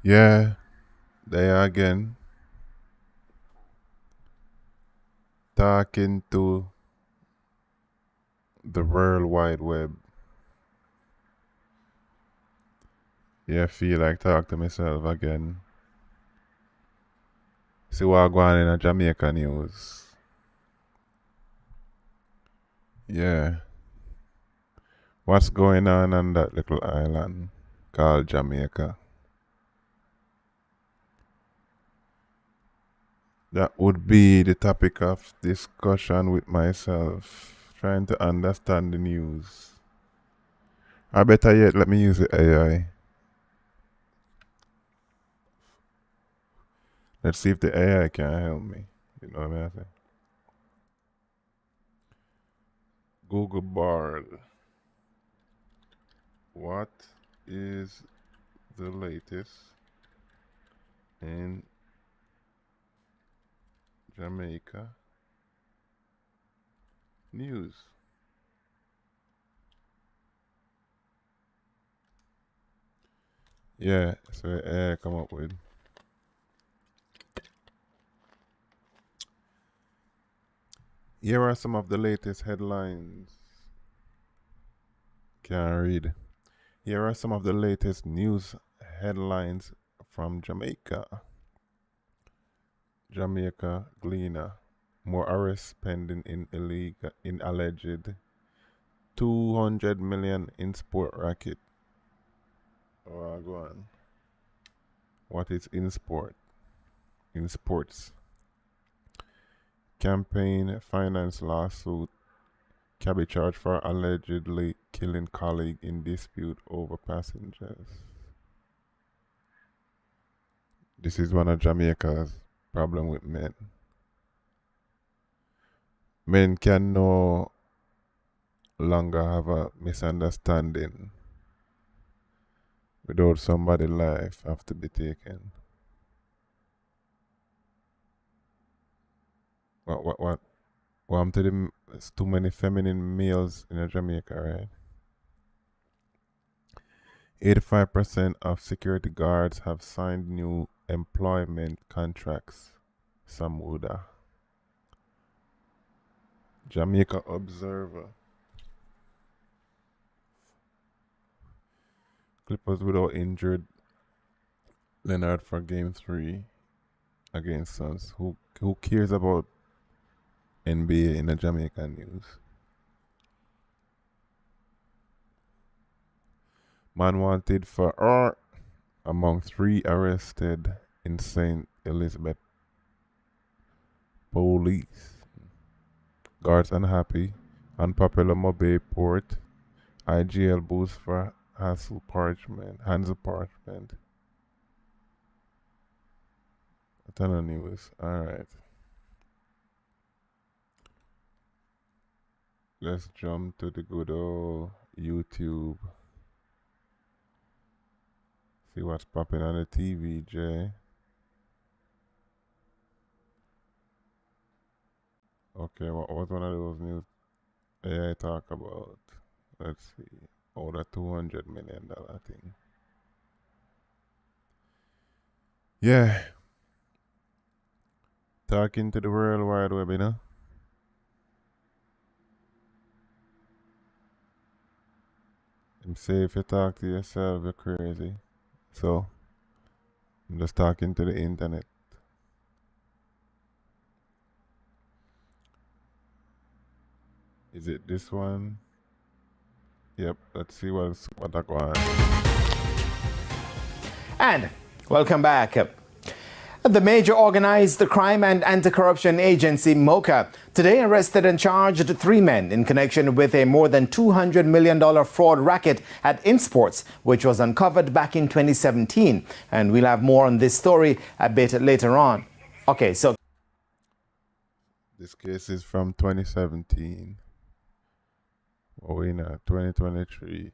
Yeah, there again, talking to the World Wide Web. Yeah, feel like talk to myself again. See what going on in the Jamaica news. Yeah, what's going on that little island called Jamaica? That would be the topic of discussion with myself, trying to understand the news. Or better yet, let me use the AI. Let's see if the AI can help me. You know what I mean? Google Bard. What is the latest in Jamaica news? Yeah, so AI come up with. Here are some of the latest headlines. Can't read. Here are some of the latest news headlines from Jamaica. Jamaica Gleaner. More arrests pending in alleged 200 million in sport racket. Oh, go on. What is in sport? In sports. Campaign finance lawsuit. Can be charged for allegedly killing colleague in dispute over passengers. This is one of Jamaica's problem with men. Men can no longer have a misunderstanding without somebody's life have to be taken. What? Well, I'm telling you, it's too many feminine males in Jamaica, right? 85% of security guards have signed new employment contracts. Samuda. Jamaica Observer. Clippers without injured Leonard for game 3 against Suns. Who cares about NBA in the Jamaican news? Man wanted for among 3 arrested in St. Elizabeth. Police. Guards unhappy. Unpopular Mobile Port. IGL boost for Hansel Parchment. A ton of news. Alright. Let's jump to the good old YouTube. See what's popping on the TV, Jay. Okay, what was one of those news AI talk about? Let's see. Oh, the $200 million thing. Yeah. Talking to the World Wide Web, you know? And say if you talk to yourself, you're crazy. So, I'm just talking to the internet. Is it this one? Yep, let's see what I go on. And welcome back. The major organized crime and anti-corruption agency, MOCA, today arrested and charged 3 men in connection with a more than $200 million fraud racket at Insports, which was uncovered back in 2017. And we'll have more on this story a bit later on. Okay, so This case is from 2017. Oh, we're in 2023.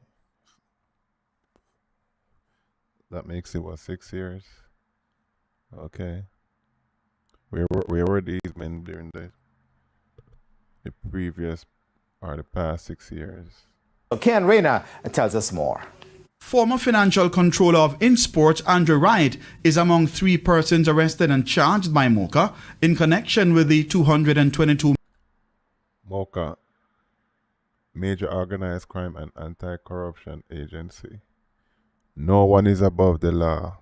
That makes it, what, 6 years? Okay. Where were these men during the previous or the past 6 years? Ken Rayner tells us more. Former financial controller of Insports, Andrew Wright, is among 3 persons arrested and charged by MOCA in connection with the 222 MOCA, Major Organized Crime and Anti-Corruption Agency. No one is above the law.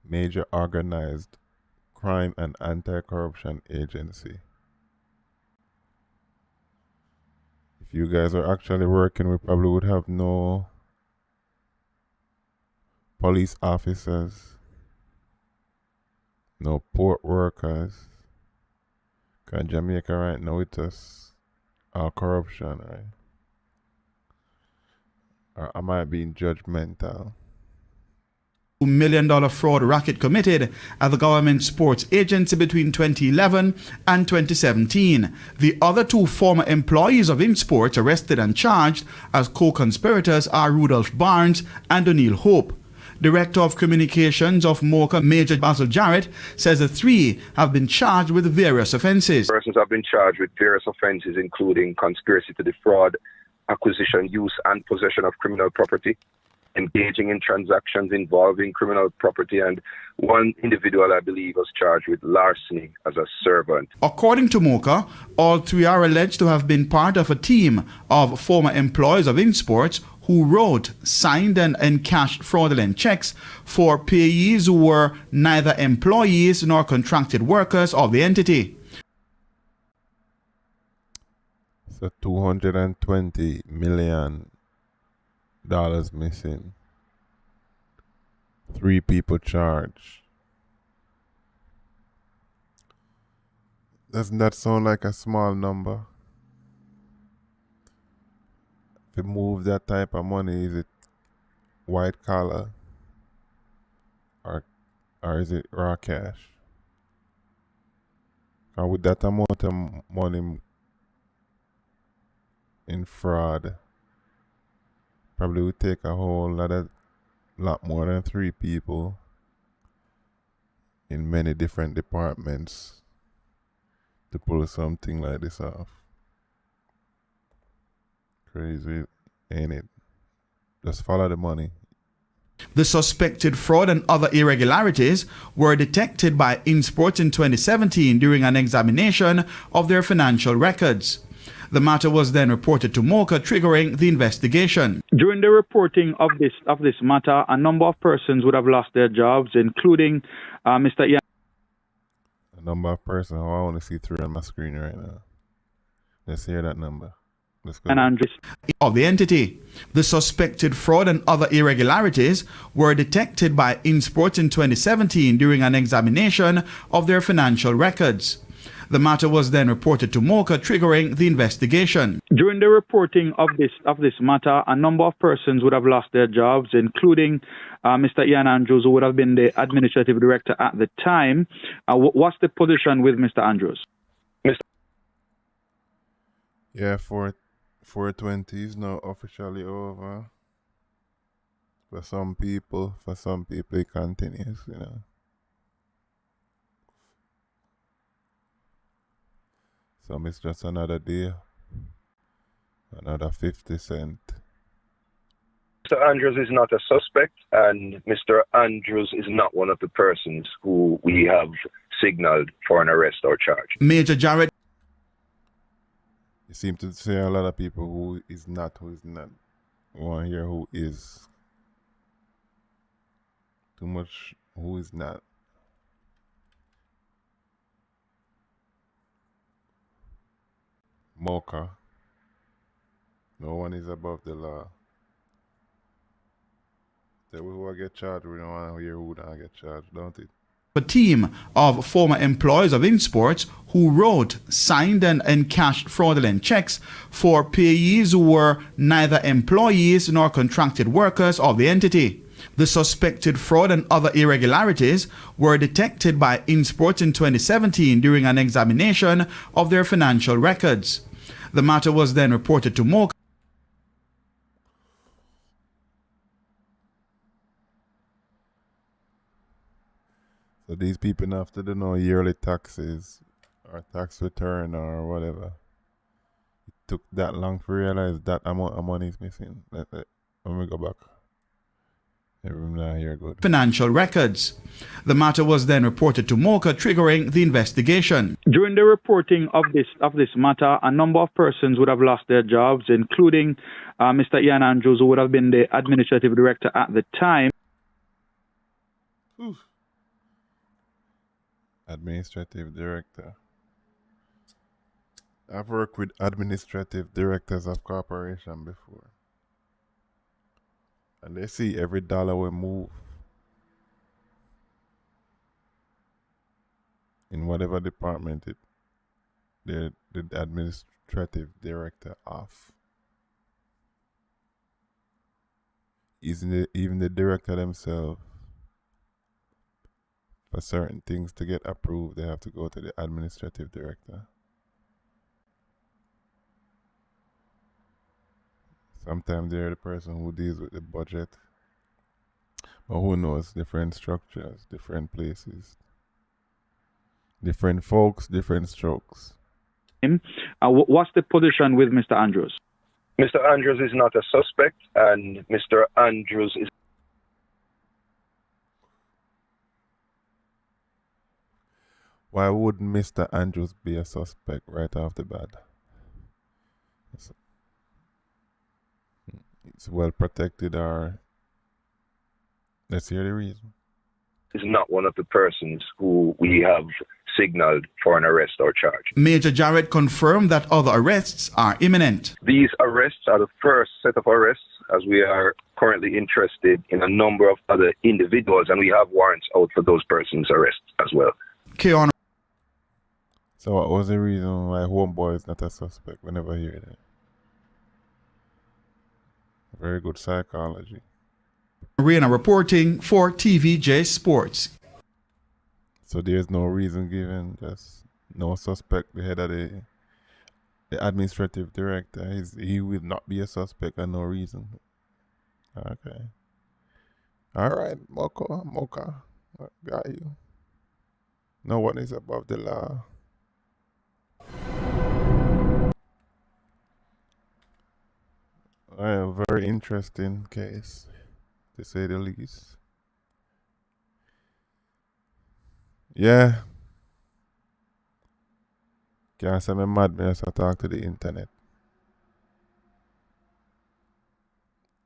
Major Organized Crime and Anti-Corruption Agency. If you guys are actually working, we probably would have no police officers, no port workers. Because Jamaica right now it's just all corruption, right? Or am I being judgmental? $2 million fraud racket committed at the government sports agency between 2011 and 2017. The other 2 former employees of Insports arrested and charged as co-conspirators are Rudolph Barnes and O'Neill Hope. Director of Communications of MOCA, Major Basil Jarrett, says the 3 have been charged with various offences. Persons have been charged with various offences, including conspiracy to defraud, acquisition, use, and possession of criminal property, engaging in transactions involving criminal property, and 1 individual, I believe, was charged with larceny as a servant. According to MOCA, all 3 are alleged to have been part of a team of former employees of Insports who wrote, signed, and encashed fraudulent checks for payees who were neither employees nor contracted workers of the entity. So $220 million missing. 3 people charged. Doesn't that sound like a small number? If you move that type of money, is it white collar or is it raw cash? And with that amount of money in fraud, probably would take a whole lot more than 3 people in many different departments to pull something like this off. Crazy, ain't it? Just follow the money. The suspected fraud and other irregularities were detected by Insports in 2017 during an examination of their financial records. The matter was then reported to MOCA, triggering the investigation. During the reporting of this matter, a number of persons would have lost their jobs, including Mr. Ian. A number of persons. I want to see 3 on my screen right now. Let's hear that number. And Andres of the entity. The suspected fraud and other irregularities were detected by Insports in 2017 during an examination of their financial records. The matter was then reported to MOCA, triggering the investigation. During the reporting of this matter, a number of persons would have lost their jobs, including Mr. Ian Andrews, who would have been the administrative director at the time. What's the position with Mr. Andrews? Yeah, 420 is now officially over. For some people, it continues, you know. Some it's just another day, another 50 cent. Mr. Andrews is not a suspect, and Mr. Andrews is not one of the persons who we have signaled for an arrest or charge. Major Jarrett. You seem to say a lot of people who is not. We want to hear who is. Too much who is not. MOCA. No one is above the law. They will get charged. We don't want to hear who don't get charged, don't it? A team of former employees of Insports who wrote, signed, and encashed fraudulent checks for payees who were neither employees nor contracted workers of the entity. The suspected fraud and other irregularities were detected by Insports in 2017 during an examination of their financial records. The matter was then reported to MOCA. So these people have to know yearly taxes or tax return or whatever. took that long to realize that amount of money is missing. When we go back, I'm not here good. Financial records. The matter was then reported to MOCA, triggering the investigation. During the reporting of this matter, a number of persons would have lost their jobs, including Mr. Ian Andrews, who would have been the administrative director at the time. Oof. Administrative director. I've worked with administrative directors of corporation before. And they see every dollar we move in whatever department the administrative director off. Even the director themselves, for certain things to get approved, they have to go to the administrative director. Sometimes they're the person who deals with the budget. But who knows? Different structures, different places, different folks, different strokes. What's the position with Mr. Andrews? Mr. Andrews is not a suspect, and Mr. Andrews is... Why would Mr. Andrews be a suspect right off the bat? It's well protected, or let's hear the reason. Is not one of the persons who we have signaled for an arrest or charge. Major Jarrett confirmed that other arrests are imminent. These arrests are the first set of arrests, as we are currently interested in a number of other individuals, and we have warrants out for those persons' arrests as well. Keon. So what was the reason why Homeboy is not a suspect? We never hear that. Very good psychology. Arena reporting for TVJ Sports. So there's no reason given, just no suspect. The head of the administrative director, he will not be a suspect and no reason. Okay. All right, MOCA, got you. No one is above the law. A very interesting case, to say the least. Yeah. Can't say I'm mad, I talk to the internet.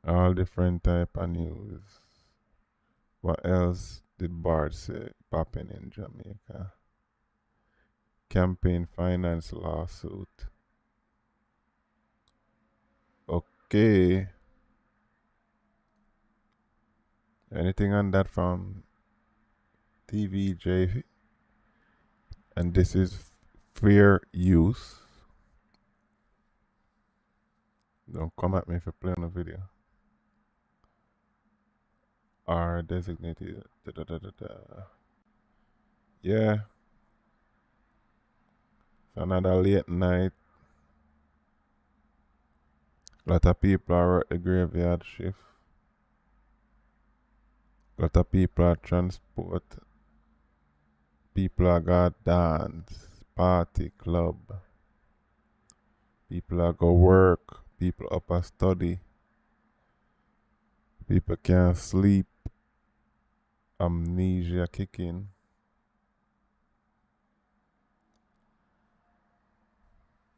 All different type of news. What else did Bard say popping in Jamaica? Campaign finance lawsuit. Okay. Anything on that from TVJ? And this is fair use. Don't come at me for playing a video. Are designated. Yeah. It's another late night. A lot of people are at the graveyard shift. A lot of people are transport. People are got dance, party, club. People are go work. People up a study. People can't sleep. Amnesia kicking.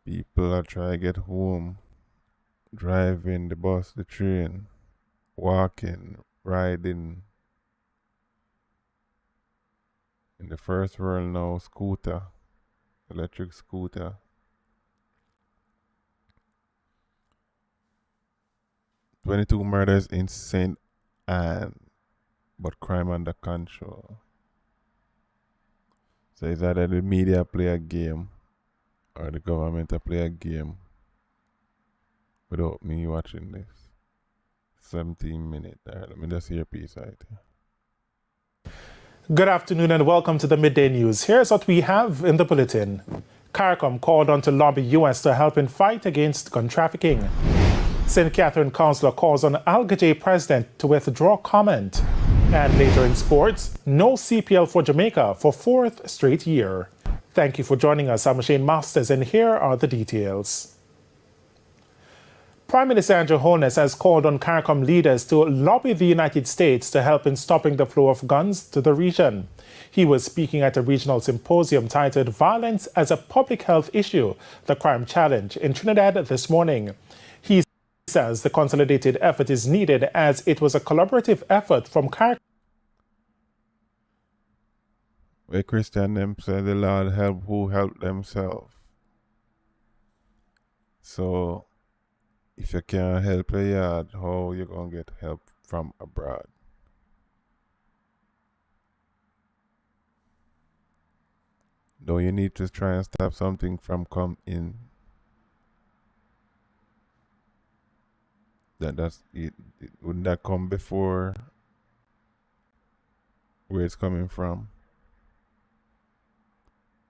People are trying to get home. Driving the bus, the train, walking, riding. In the first world now, scooter, electric scooter. "22 murders in St. Anne, but crime under control." So is either the media play a game or the government play a game without me watching this. 17 minutes. Alright, let me just hear a piece right here. Good afternoon and welcome to the Midday News. Here's what we have in the bulletin. CARICOM called on to lobby U.S. to help in fight against gun trafficking. St. Catherine Councillor calls on Algaje President to withdraw comment. And later in sports, no CPL for Jamaica for 4th straight year. Thank you for joining us. I'm Shane Masters and here are the details. Prime Minister Andrew Holness has called on CARICOM leaders to lobby the United States to help in stopping the flow of guns to the region. He was speaking at a regional symposium titled Violence as a Public Health Issue, the Crime Challenge in Trinidad this morning. He says the consolidated effort is needed as it was a collaborative effort from CARICOM. Where Christian them say the Lord help who help themselves. So if you can't help your yard, how you gonna get help from abroad? Though you need to try and stop something from come in. That's it. Wouldn't that come before where it's coming from?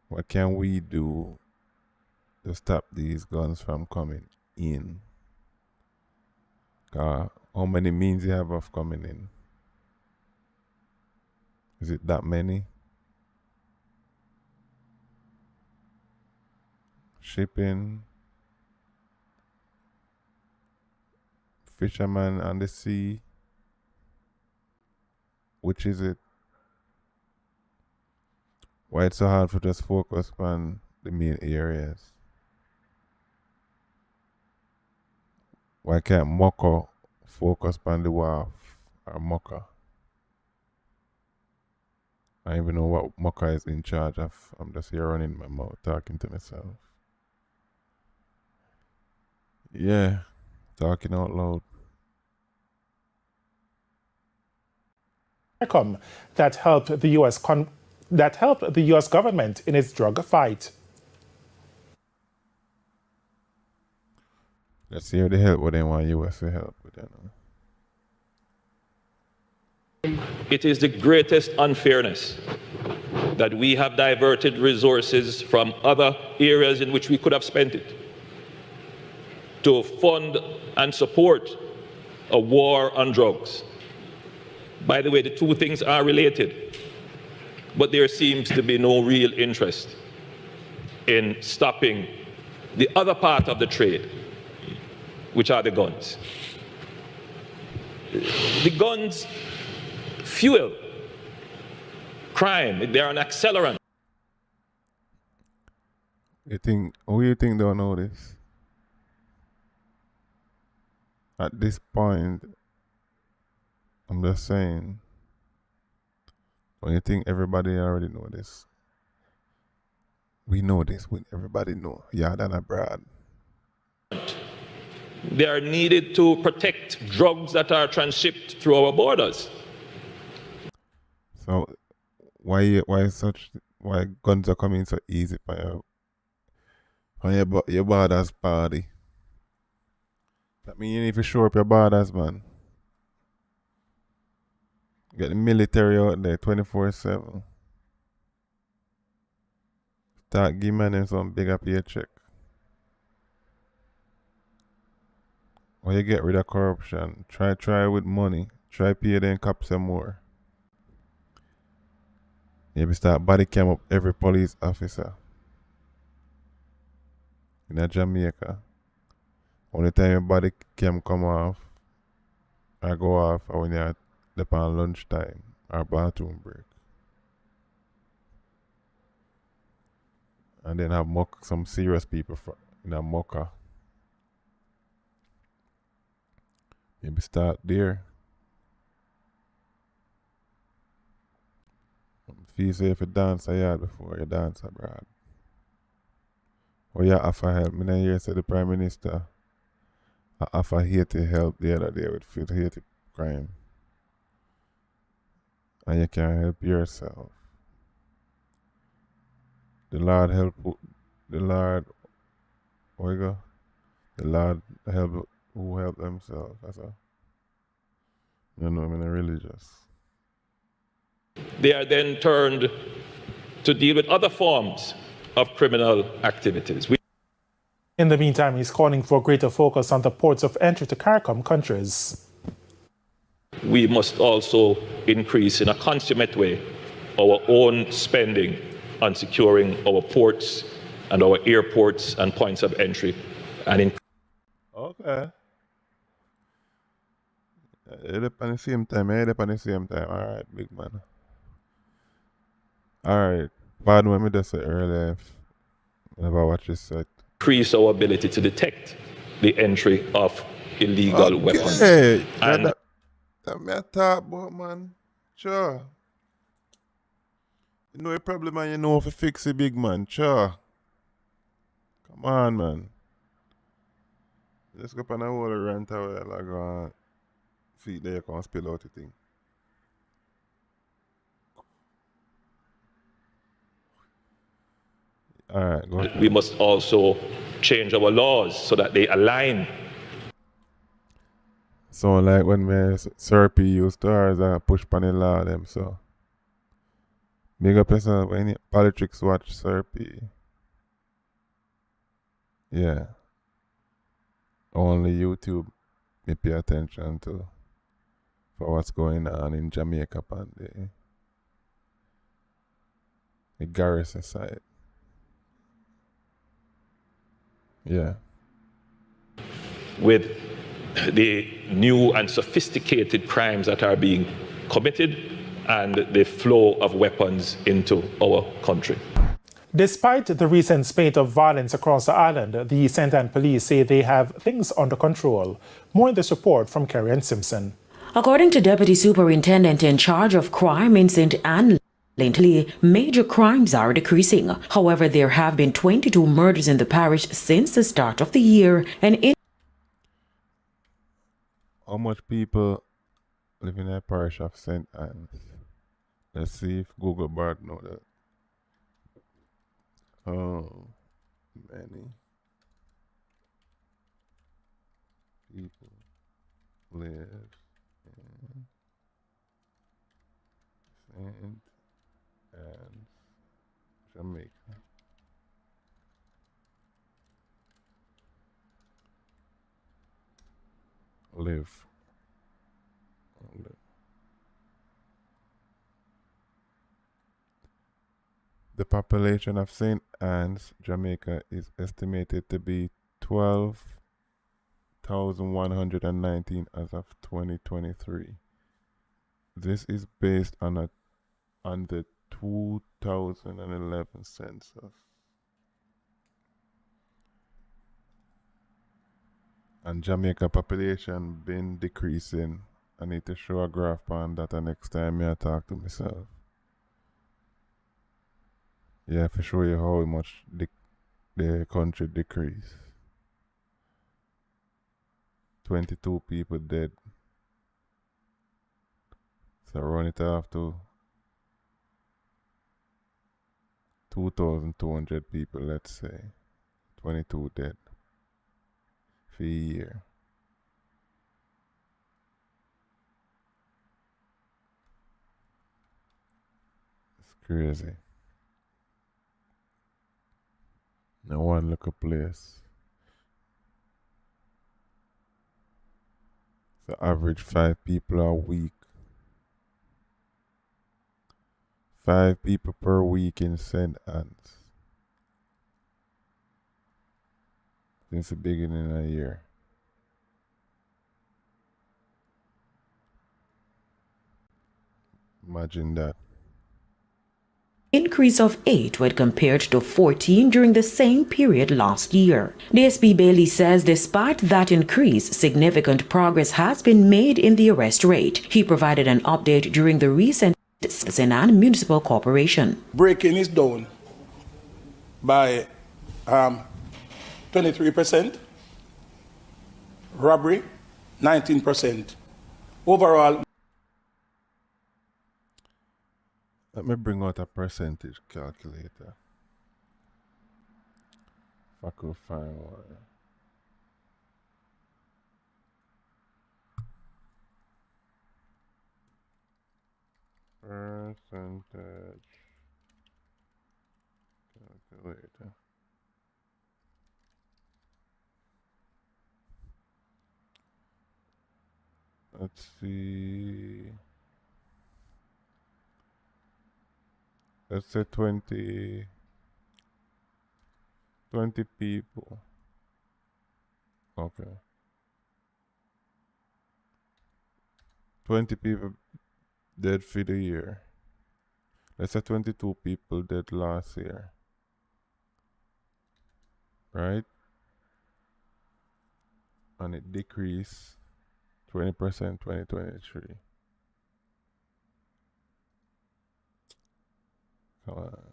What can we do to stop these guns from coming in? How many means you have of coming in? Is it that many? Shipping, fishermen on the sea. Which is it? Why it's so hard for just focus on the main areas? Why can't MOCA focus on the wharf or MOCA? I don't even know what MOCA is in charge of. I'm just here running my mouth talking to myself. Yeah, talking out loud. CARICOM that helped the U.S. government in its drug fight. Let's see if they help what they want US to help with that. It is the greatest unfairness that we have diverted resources from other areas in which we could have spent it to fund and support a war on drugs. By the way, the two things are related, but there seems to be no real interest in stopping the other part of the trade, which are the guns. The guns fuel crime. They're an accelerant. Who you think don't know this? At this point, I'm just saying, when you think everybody already know this, we know this, everybody know. Yeah, than abroad. They are needed to protect drugs that are transshipped through our borders. So why guns are coming so easy for your borders party? That means you need to shore up your borders, man. Get the military out there 24/7. Start giving them some bigger paycheck. Or you get rid of corruption. Try with money. Try pay them cops some more. Maybe start body cam up every police officer. In Jamaica. Only time your body cam come off or go off or when you're on lunchtime or bathroom break. And then have some serious people in a MOCA. Maybe start there. Feel say if you dance a yard before you dance abroad. Or you offer help. I hear say the Prime Minister offer Haiti help the other day with Haiti crime. And you can't help yourself. The Lord help who help themselves. That's all. I'm religious. They are then turned to deal with other forms of criminal activities. In the meantime, he's calling for greater focus on the ports of entry to CARICOM countries. We must also increase in a consummate way our own spending on securing our ports and our airports and points of entry. Okay. Head up on the same time. Head up on the same time. Alright, big man. Alright. Pardon when me just say earlier. Never watch this set. Increase our ability to detect the entry of illegal weapons. Okay. And That me a talk about, man. Sure. You know a problem and you know how to fix it, big man. Sure. Come on, man. Let's go up on a whole rant away. Like, see, there you can spill out the thing. Alright, go. we must also change our laws so that they align. So, like when me Serpy used to ours, I push pan the law them, so. Big up yourself when you politics watch Serpy. Yeah. Only YouTube me pay attention to for what's going on in Jamaica on the garrison side. Yeah. With the new and sophisticated crimes that are being committed and the flow of weapons into our country. Despite the recent spate of violence across the island, the St. Anne police say they have things under control. More in this report from Kerry Simpson. According to Deputy Superintendent in charge of crime in St. Anne, lately, major crimes are decreasing. However, there have been 22 murders in the parish since the start of the year. And How much people live in a parish of St. Anne's? Let's see if Google Bard know that. Oh, many people live in St. Anne's, Jamaica. Live. The population of St. Anne's, Jamaica is estimated to be 12,119 as of 2023. This is based on the 2011 census. And Jamaica population been decreasing. I need to show a graph on that next time I talk to myself. Yeah, for show you how much the country decreased. 22 people dead. So run it off to 2,200 people, let's say. 22 dead for a year. It's crazy. No one look a place. So average 5 people a week. 5 people per week in St. Anne's. Since the beginning of the year. Imagine that. increase of 8 when compared to 14 during the same period last year. DSP Bailey says despite that increase, significant progress has been made in the arrest rate. He provided an update during the recent St. Anne Municipal Corporation. Breaking is down by 23%, robbery 19%. Overall, let me bring out a percentage calculator. If I could find one. Percentage calculator. Let's see. Let's say 20 people. Okay. 20 people dead for the year. Let's say 22 people dead last year. Right? And it decreased 20% 2023. Come on.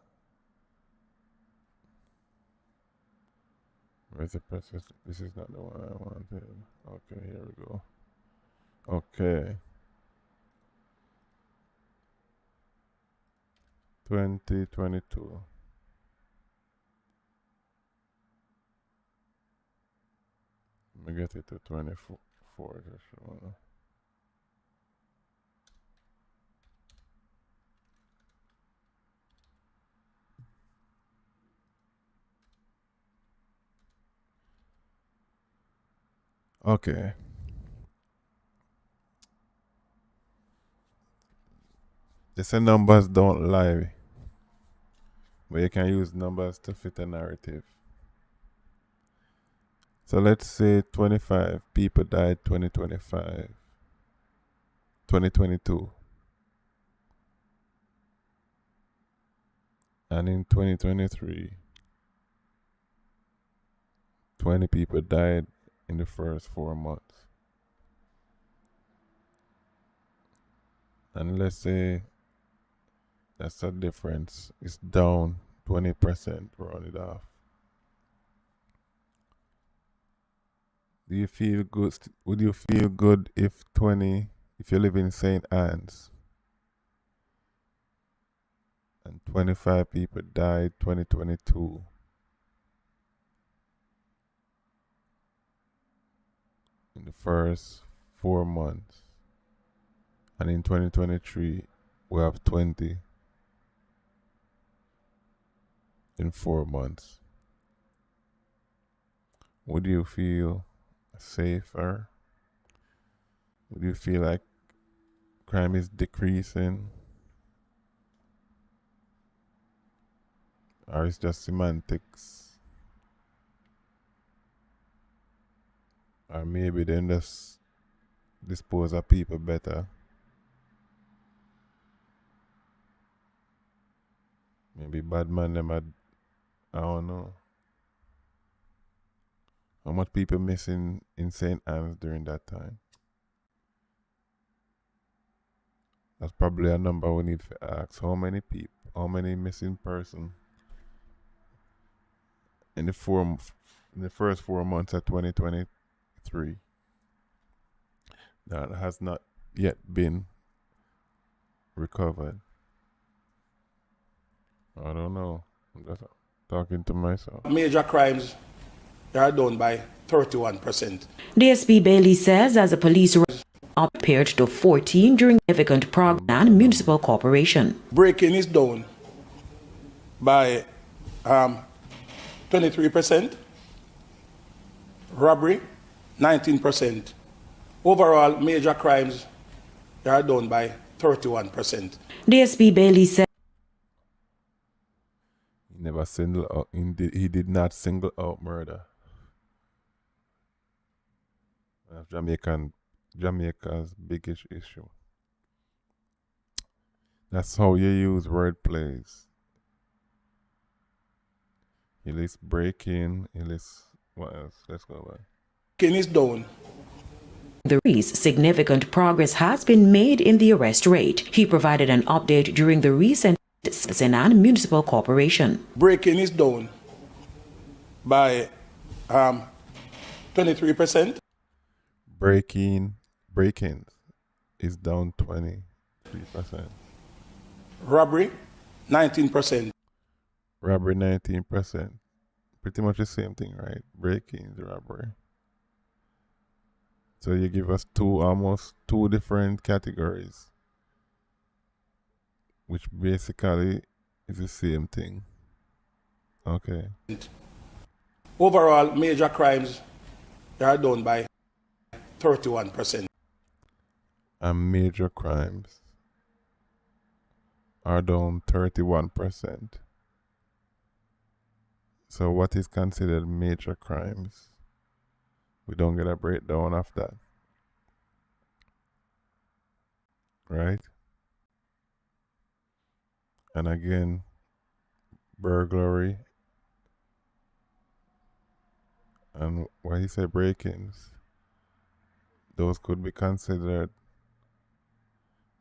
Where's the process? This is not the one I wanted. Okay, here we go. Okay. 2022. Let me get it to 24. Just wanna. Okay. They say numbers don't lie, but you can use numbers to fit a narrative. So let's say 25 people died 2022. And in 2023, 20 people died in the first 4 months. And let's say that's the difference. It's down 20%, round it off. Do you feel good? Would you feel good if you live in St. Anne's and 25 people died 2022? In the first 4 months. And in 2023, we have 20 in 4 months. Would you feel safer? Would you feel like crime is decreasing? Or it's just semantics? Or maybe they just dispose of people better? Maybe bad man them had, I don't know. How much people missing in St. Anne's during that time? That's probably a number we need to ask. How many people, how many missing person in the first 4 months of 2023 that has not yet been recovered? I don't know. I'm just talking to myself. Major crimes are down by 31%. DSP Bailey says as the police are compared to 14 during significant progress and municipal corporation. Breaking is down by 23%. Robbery, 19%. Overall, major crimes are down by 31%. DSP Bailey said Never single out. He did not single out murder. That's Jamaica's biggest issue. That's how you use word plays. He lists breaking. He lists what else? Let's go back. Breaking is down. Significant progress has been made in the arrest rate. He provided an update during the recent St. Anne Municipal Corporation. Breaking is down by 23%. Break-ins is down 23%. Robbery, 19%. Robbery 19%. Pretty much the same thing, right? Break-ins, robbery. So you give us almost two different categories, which basically is the same thing. Okay. Overall, major crimes are down by 31%. And major crimes are down 31%. So what is considered major crimes? We don't get a breakdown of that. right? And again, burglary and what he said, break-ins. Those could be considered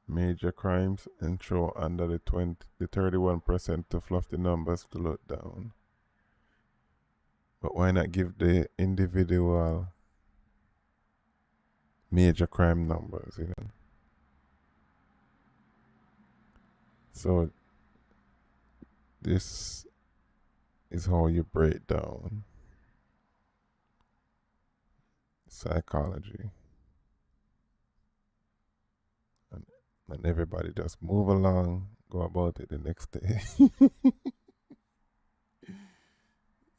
major crimes and show under the 31% to fluff the numbers to look down. But why not give the individual major crime numbers, you know? So this is how you break down psychology. And everybody just move along, go about it the next day.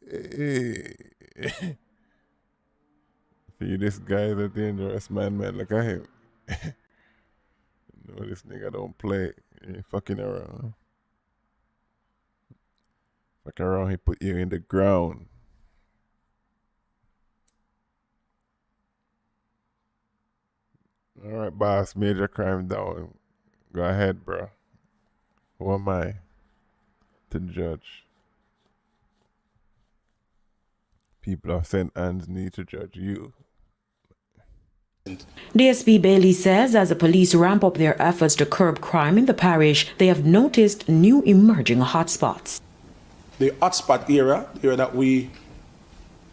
Hey. See, this guy is a dangerous man, look at him. No, this nigga don't play. He ain't fucking around. Fuck around, he put you in the ground. Alright, boss, major crime down. Go ahead, bro. Who am I to judge? People of St. Anne's need to judge you. DSP Bailey says as the police ramp up their efforts to curb crime in the parish, they have noticed new emerging hotspots. The hotspot area, the area that we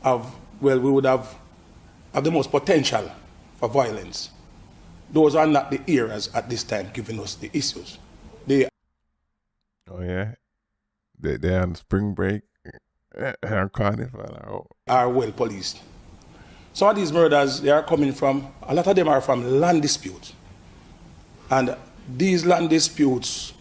have, well, we would have the most potential for violence. Those are not the areas at this time giving us the issues. They Oh yeah? They on spring break and carnival. are well policed. Some of these murders, they are coming from, a lot of them are from land disputes. And these land disputes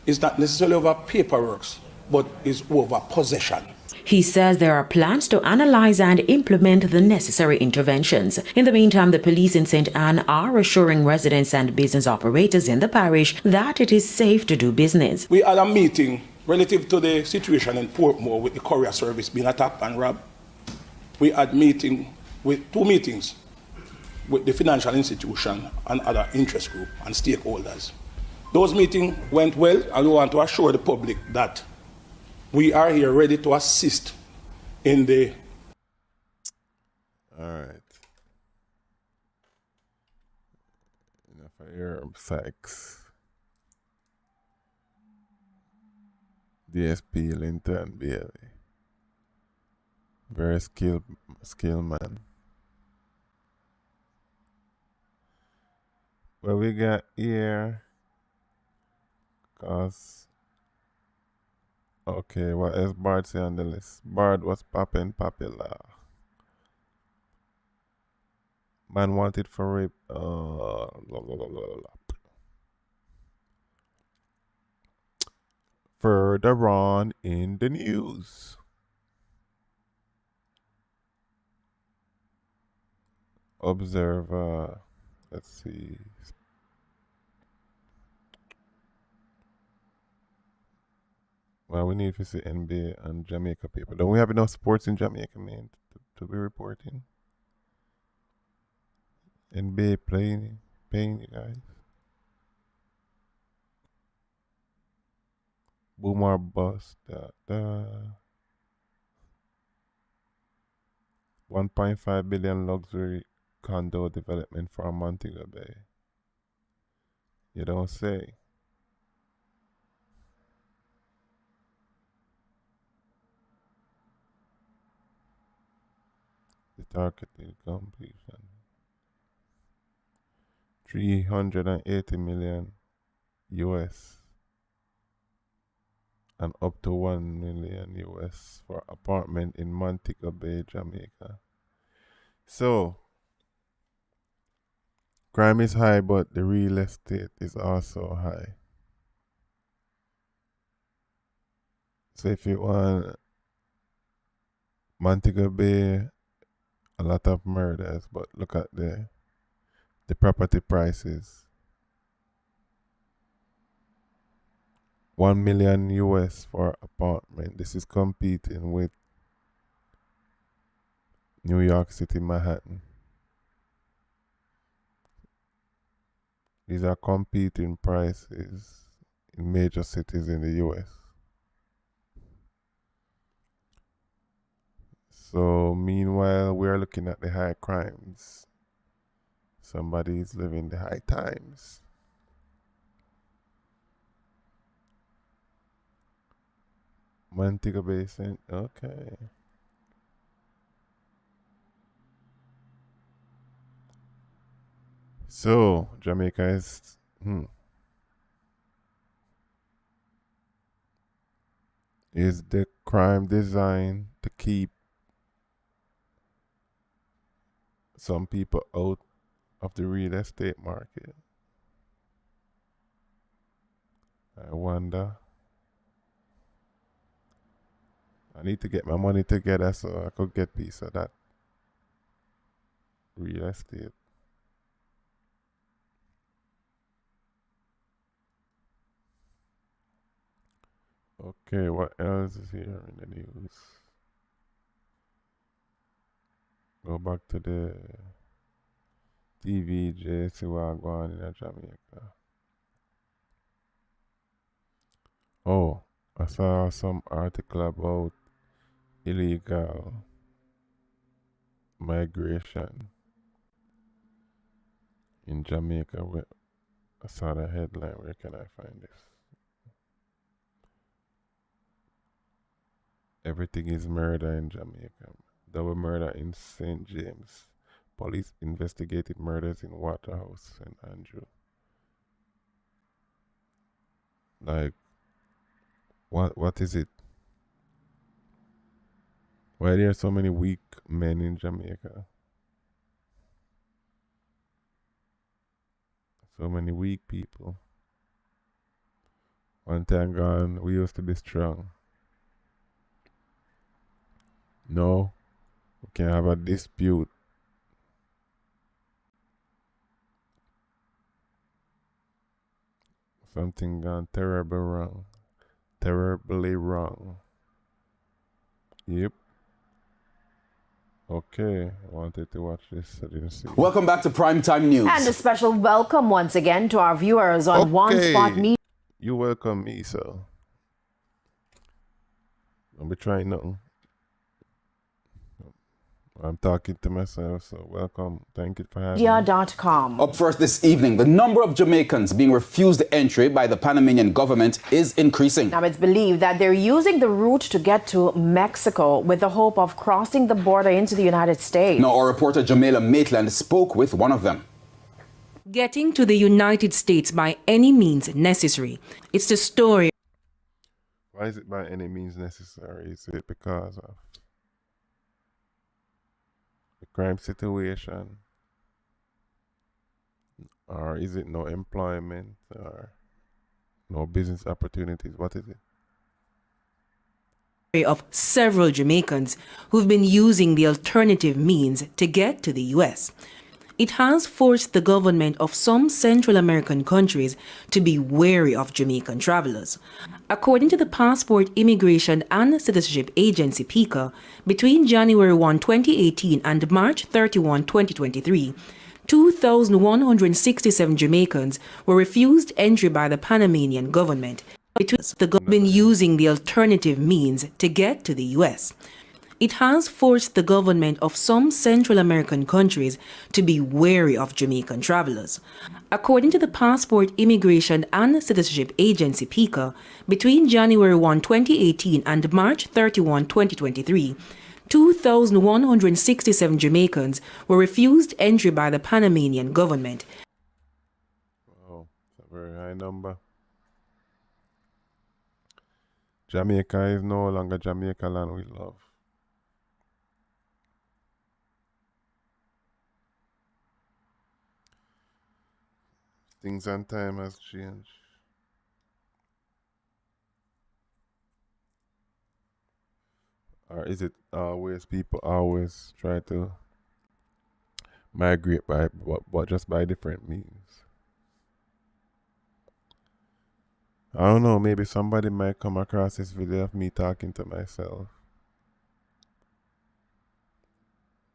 is not necessarily over paperwork, but is over possession. He says there are plans to analyze and implement the necessary interventions. In the meantime, the police in St. Anne are assuring residents and business operators in the parish that it is safe to do business. We had a meeting relative to the situation in Portmore with the courier service being attacked and robbed. We had two meetings with the financial institution and other interest group and stakeholders. Those meetings went well, and we want to assure the public that we are here ready to assist in the... All right. Enough of your psychs. DSP Linton Bailey. Very skilled man. What we got here? Cause okay, what else Bard say on the list? Bard was popping popular. Man wanted for rape. Further on in the news. Observe, let's see. Well, we need to see NBA and Jamaica people. Don't we have enough sports in Jamaica, man, to be reporting? NBA paying you guys. Boomer bust. 1.5 billion luxury condo development for Montego Bay. You don't say. The targeted completion. 380 million US and up to 1 million US for apartment in Montego Bay, Jamaica. So, crime is high, but the real estate is also high. So if you want Montego Bay, a lot of murders, but look at the property prices. 1 million US for apartment. This is competing with New York City, Manhattan. These are competing prices in major cities in the US. So meanwhile, we are looking at the high crimes. Somebody is living the high times. Montego Basin, okay. So Jamaica is is the crime designed to keep some people out of the real estate market? I wonder. I need to get my money together so I could get piece of that real estate. Okay, what else is here in the news? Go back to the TVJ, see what's going on in Jamaica. Oh, I saw some article about illegal migration in Jamaica. I saw the headline. Where can I find this? Everything is murder in Jamaica. Double murder in St. James. Police investigated murders in Waterhouse, St. Andrew. Like, what is it? Why are there so many weak men in Jamaica? So many weak people. One time gone, we used to be strong. No, we can have a dispute. Something gone terribly wrong. Terribly wrong. Yep. Okay, I wanted to watch this. I didn't see. Welcome back to Primetime News. And a special welcome once again to our viewers on One Spot Media. You welcome me, so I'll be trying nothing. I'm talking to myself, so welcome. Thank you for having me. Media.com. Up first this evening, the number of Jamaicans being refused entry by the Panamanian government is increasing. Now it's believed that they're using the route to get to Mexico with the hope of crossing the border into the United States. Now, our reporter Jamila Maitland spoke with one of them. Getting to the United States by any means necessary. It's the story. Why is it by any means necessary? Is it because of the crime situation? Or is it no employment or no business opportunities? What is it? Of several Jamaicans who've been using the alternative means to get to the U.S. It has forced the government of some Central American countries to be wary of Jamaican travelers. According to the Passport, Immigration and Citizenship Agency, PICA, between January 1, 2018 and March 31, 2023, 2,167 Jamaicans were refused entry by the Panamanian government. The government using the alternative means to get to the U.S. It has forced the government of some Central American countries to be wary of Jamaican travelers. According to the Passport, Immigration and Citizenship Agency, PICA, between January 1, 2018 and March 31, 2023, 2,167 Jamaicans were refused entry by the Panamanian government. Oh, it's a very high number. Jamaica is no longer Jamaica land we love. Things and time has changed. Or is it always people always try to migrate by but just by different means? I don't know, maybe somebody might come across this video of me talking to myself.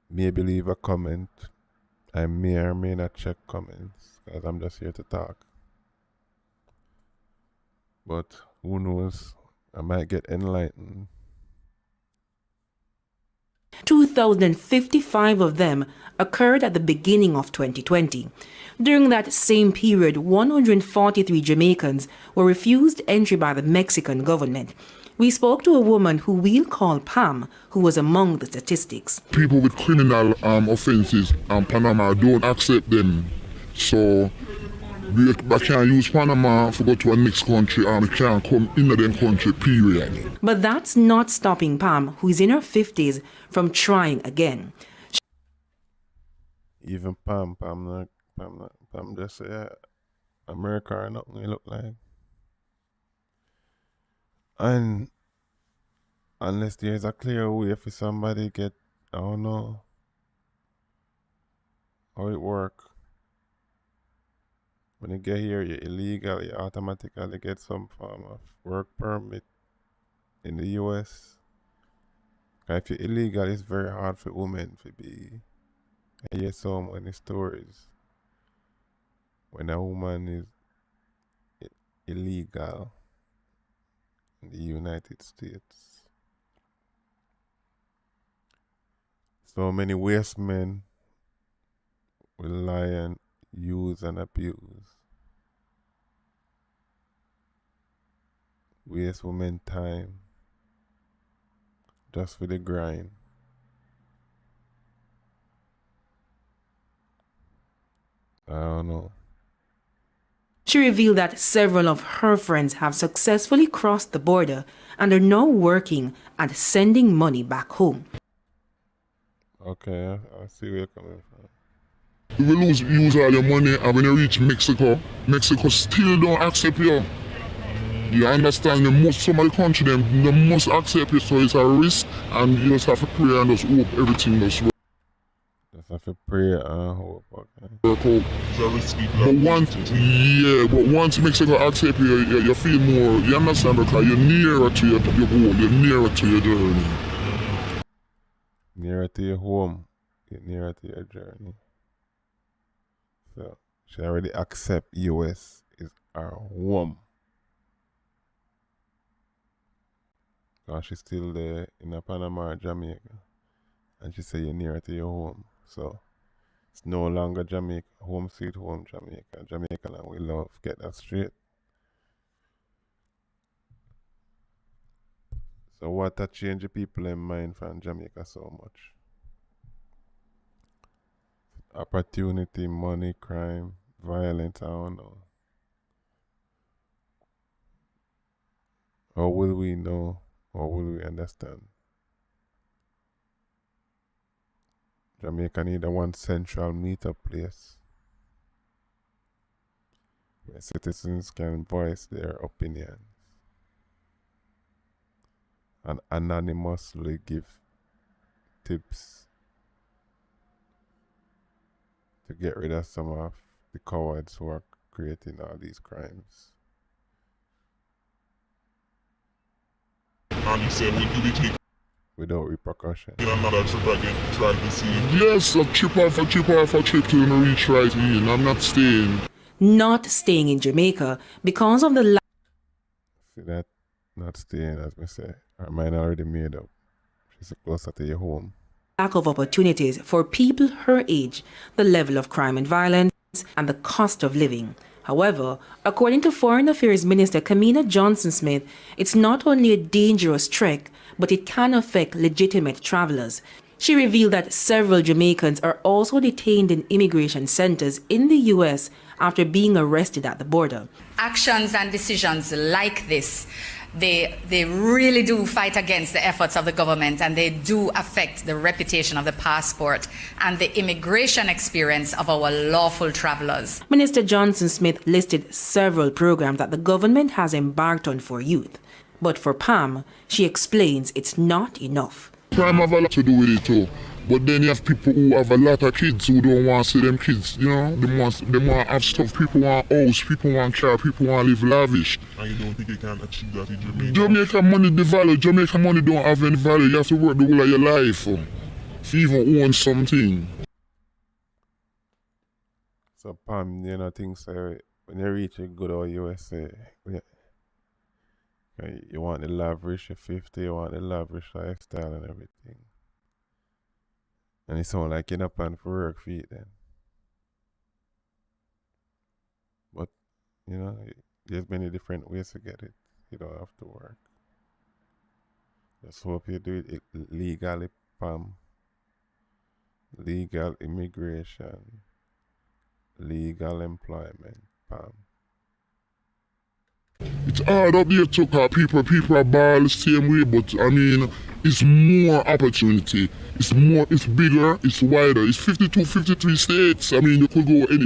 Maybe leave a comment. I may or may not check comments because I'm just here to talk. But who knows? I might get enlightened. 2,055 of them occurred at the beginning of 2020. During that same period, 143 Jamaicans were refused entry by the Mexican government. We spoke to a woman who we'll call Pam, who was among the statistics. People with criminal offences and Panama don't accept them. So we can't use Panama to go to a next country and we can't come into them country, period. But that's not stopping Pam, who is in her 50s, from trying again. Even Pam just say America or nothing it look like. And unless there's a clear way for somebody get, I don't know how it work. When you get here, you're illegal, you automatically get some form of work permit in the US. If you're illegal, it's very hard for women to be. I hear so many stories when a woman is illegal in the United States. So many waste men will lie and use and abuse. Waste women time just for the grind. I don't know. She revealed that several of her friends have successfully crossed the border and are now working at sending money back home. Okay, I see where you're coming from. You will use all your money, and when you reach Mexico, Mexico still don't accept you. You understand? Some of the country, they must accept you, so it's a risk, and you just have to pray and just hope everything does work. Just have to pray and hope, okay. But once Mexico accept you, you feel more, you understand, because you're nearer to your goal, you're nearer to your journey. Nearer to your home, you're nearer to your journey. So she already accept US is our home. Because she's still there in a Panama or Jamaica. And she say you're nearer to your home. So it's no longer Jamaica, home sweet home Jamaica. Jamaican and we love, get that straight. So what a change the people in mind from Jamaica so much? Opportunity, money, crime, violence, I don't know. Or will we know? Or will we understand? Jamaica need a one central meetup place where citizens can voice their opinions and anonymously give tips to get rid of some of the cowards who are creating all these crimes. And he said, we do the take without repercussion. Another trip again, try to see. Yes, a trip till I reach right in. I'm not staying. Not staying in Jamaica because of the See that? Not staying, as me say. Her mind already made up. She's closer to your home. lack of opportunities for people her age, the level of crime and violence, and the cost of living. However, according to Foreign Affairs Minister Kamina Johnson-Smith, it's not only a dangerous trek, but it can affect legitimate travelers. She revealed that several Jamaicans are also detained in immigration centers in the U.S. after being arrested at the border. Actions and decisions like this, they really do fight against the efforts of the government, and they do affect the reputation of the passport and the immigration experience of our lawful travelers. Minister Johnson-Smith listed several programs that the government has embarked on for youth. But for Pam, she explains it's not enough. Crime have a lot to do with it too. But then you have people who have a lot of kids who don't want to see them kids, you know? They want to have stuff. People want house, people want car, people want to live lavish. And you don't think you can achieve that in Jamaica? Jamaica money, the value. Jamaica money don't have any value. You have to work the whole of your life to even own something. So, Pam, you know, things say when you reach a good old USA, you want the lavish, 50, you want the lavish lifestyle and everything. And it sounds like you're not planning for work for it then. But, you know, there's many different ways to get it. You don't have to work. Just hope you do it legally, Pam. Legal immigration. Legal employment, Pam. It's hard up there too, cause people are ball the same way, but I mean, it's more opportunity. It's bigger, it's wider. It's 52, 53 states. I mean, you could go any.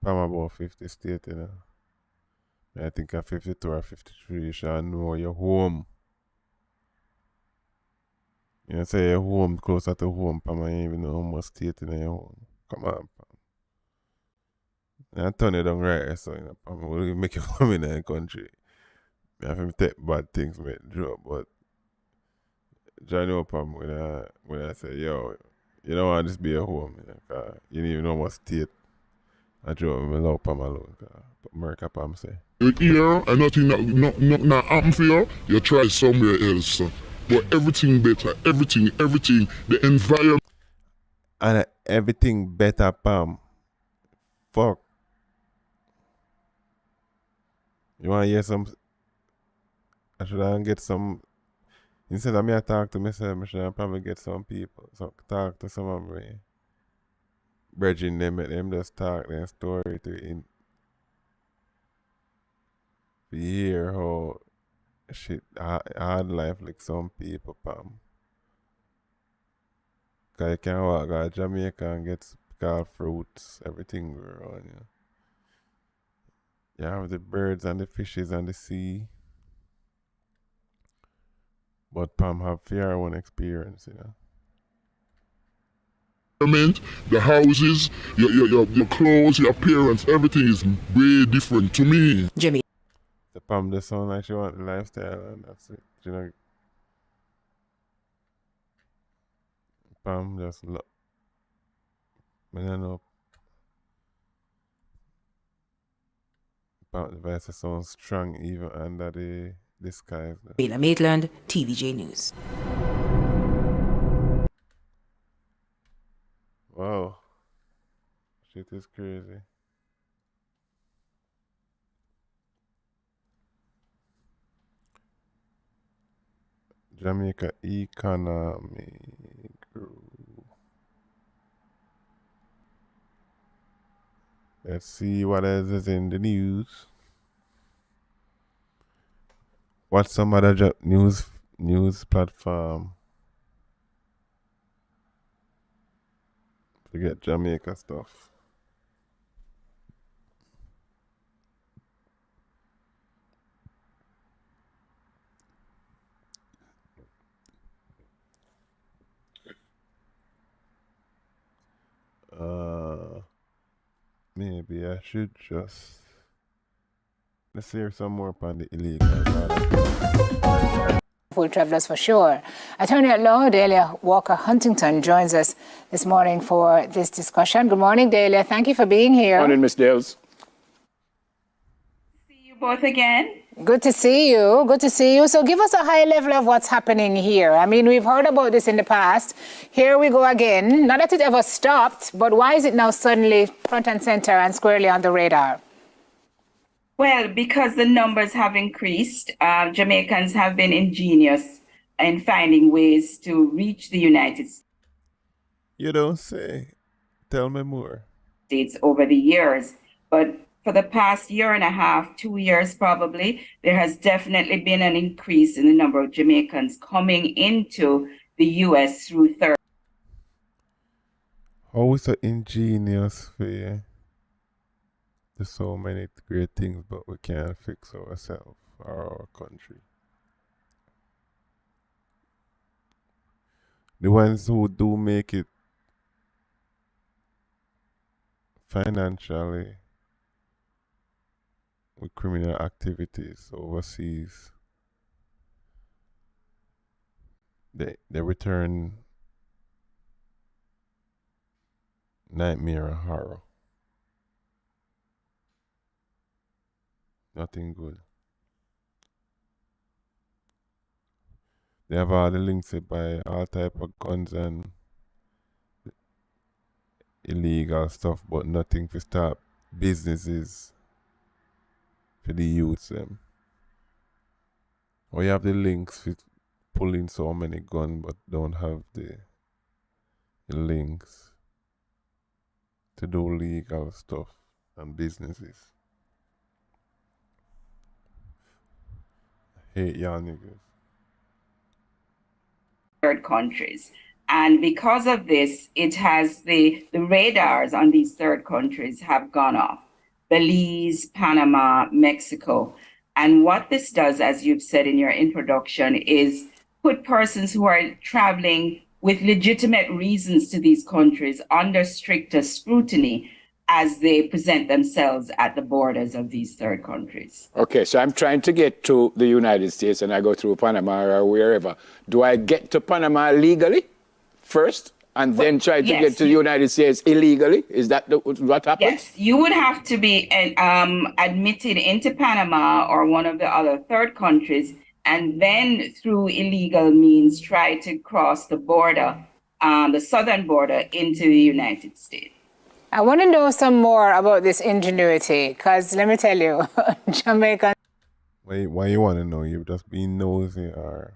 Pam about 50 states, you know. I think at 52 or 53, you should know your home. You know, say your home closer to home, Pam, I ain't even know how much state in your home. Come on, Pam. And turn it down right, so, you know, Pam, will make you come in the country. I have to take bad things, make drop, but I know, Pam, when I say, yo, you don't want to just be at home, you know, 'cause you don't even know what state I drop, I love Pam alone, 'cause America, Pam, say. You're here and nothing not happen for you, you try somewhere else. But everything better, everything, the environment. And everything better, Pam. Fuck. You want to hear some? I should get some. Instead of me I talk to myself, I should probably get some people. So talk to some of my brethren, them just talk their story to hear how shit hard life like some people, Pam. Cause you can walk out Jamaica and get called fruits, everything around you. You have the birds and the fishes and the sea. But Pam have fear own experience, you know. The houses, your clothes, your appearance, everything is way different to me. Jimmy. The Pam just sound like she want the lifestyle and that's it. You know. Pam just look. I don't know. Pam the voice sounds strong even under the disguise. Bela Maitland, TVJ News. Wow. Shit is crazy. Jamaica economy grew. Let's see what else is in the news. What's some other news platform? Forget Jamaica stuff. Maybe I should just let's hear some more upon the illegal. Full travelers for sure. Attorney at law Delia Walker Huntington joins us this morning for this discussion. Good morning, Delia. Thank you for being here. Morning, Miss Dales. See you both again. Good to see you. Good to see you. So give us a high level of what's happening here. I mean, we've heard about this in the past. Here we go again. Not that it ever stopped, but why is it now suddenly front and center and squarely on the radar? Well, because the numbers have increased, Jamaicans have been ingenious in finding ways to reach the United You don't say. Tell me more. States over the years. But for the past year and a half, 2 years probably, there has definitely been an increase in the number of Jamaicans coming into the U.S. through third. How is it ingenious for you? There's so many great things, but we can't fix ourselves or our country. The ones who do make it financially with criminal activities overseas, they return nightmare and horror. Nothing good. They have all the links to buy all type of guns and illegal stuff, but nothing to stop businesses for the youths them. Or you have the links for pulling so many guns, but don't have the links to do legal stuff and businesses. Hate y'all niggas. Third countries. And because of this, it has the radars on these third countries have gone off. Belize, Panama, Mexico. And what this does, as you've said in your introduction, is put persons who are traveling with legitimate reasons to these countries under stricter scrutiny as they present themselves at the borders of these third countries. Okay, so I'm trying to get to the United States and I go through Panama or wherever. Do I get to Panama legally first and then try to get to the United States illegally? Is that what happens? Yes, you would have to be admitted into Panama or one of the other third countries, and then through illegal means try to cross the border, the southern border, into the United States. I want to know some more about this ingenuity, because let me tell you, Jamaica. Why you want to know? You've just been nosy, or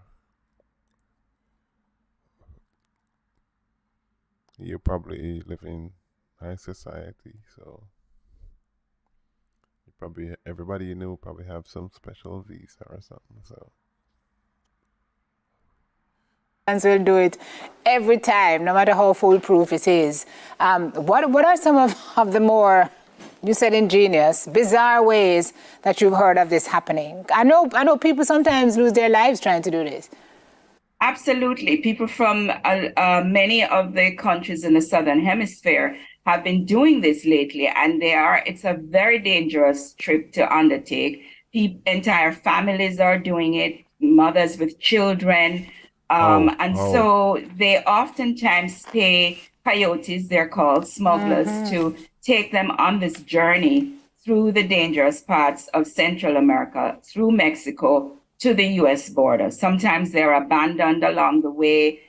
you probably live in high society, so you probably, everybody you know probably have some special visa or something. So will do it every time, no matter how foolproof it is. What are some of the more, you said ingenious, bizarre ways that you've heard of this happening? I know people sometimes lose their lives trying to do this. Absolutely. People from many of the countries in the Southern Hemisphere have been doing this lately, and it's a very dangerous trip to undertake. Entire families are doing it, mothers with children. So they oftentimes pay coyotes, they're called smugglers, to take them on this journey through the dangerous parts of Central America, through Mexico, to the U.S. border. Sometimes they're abandoned along the way.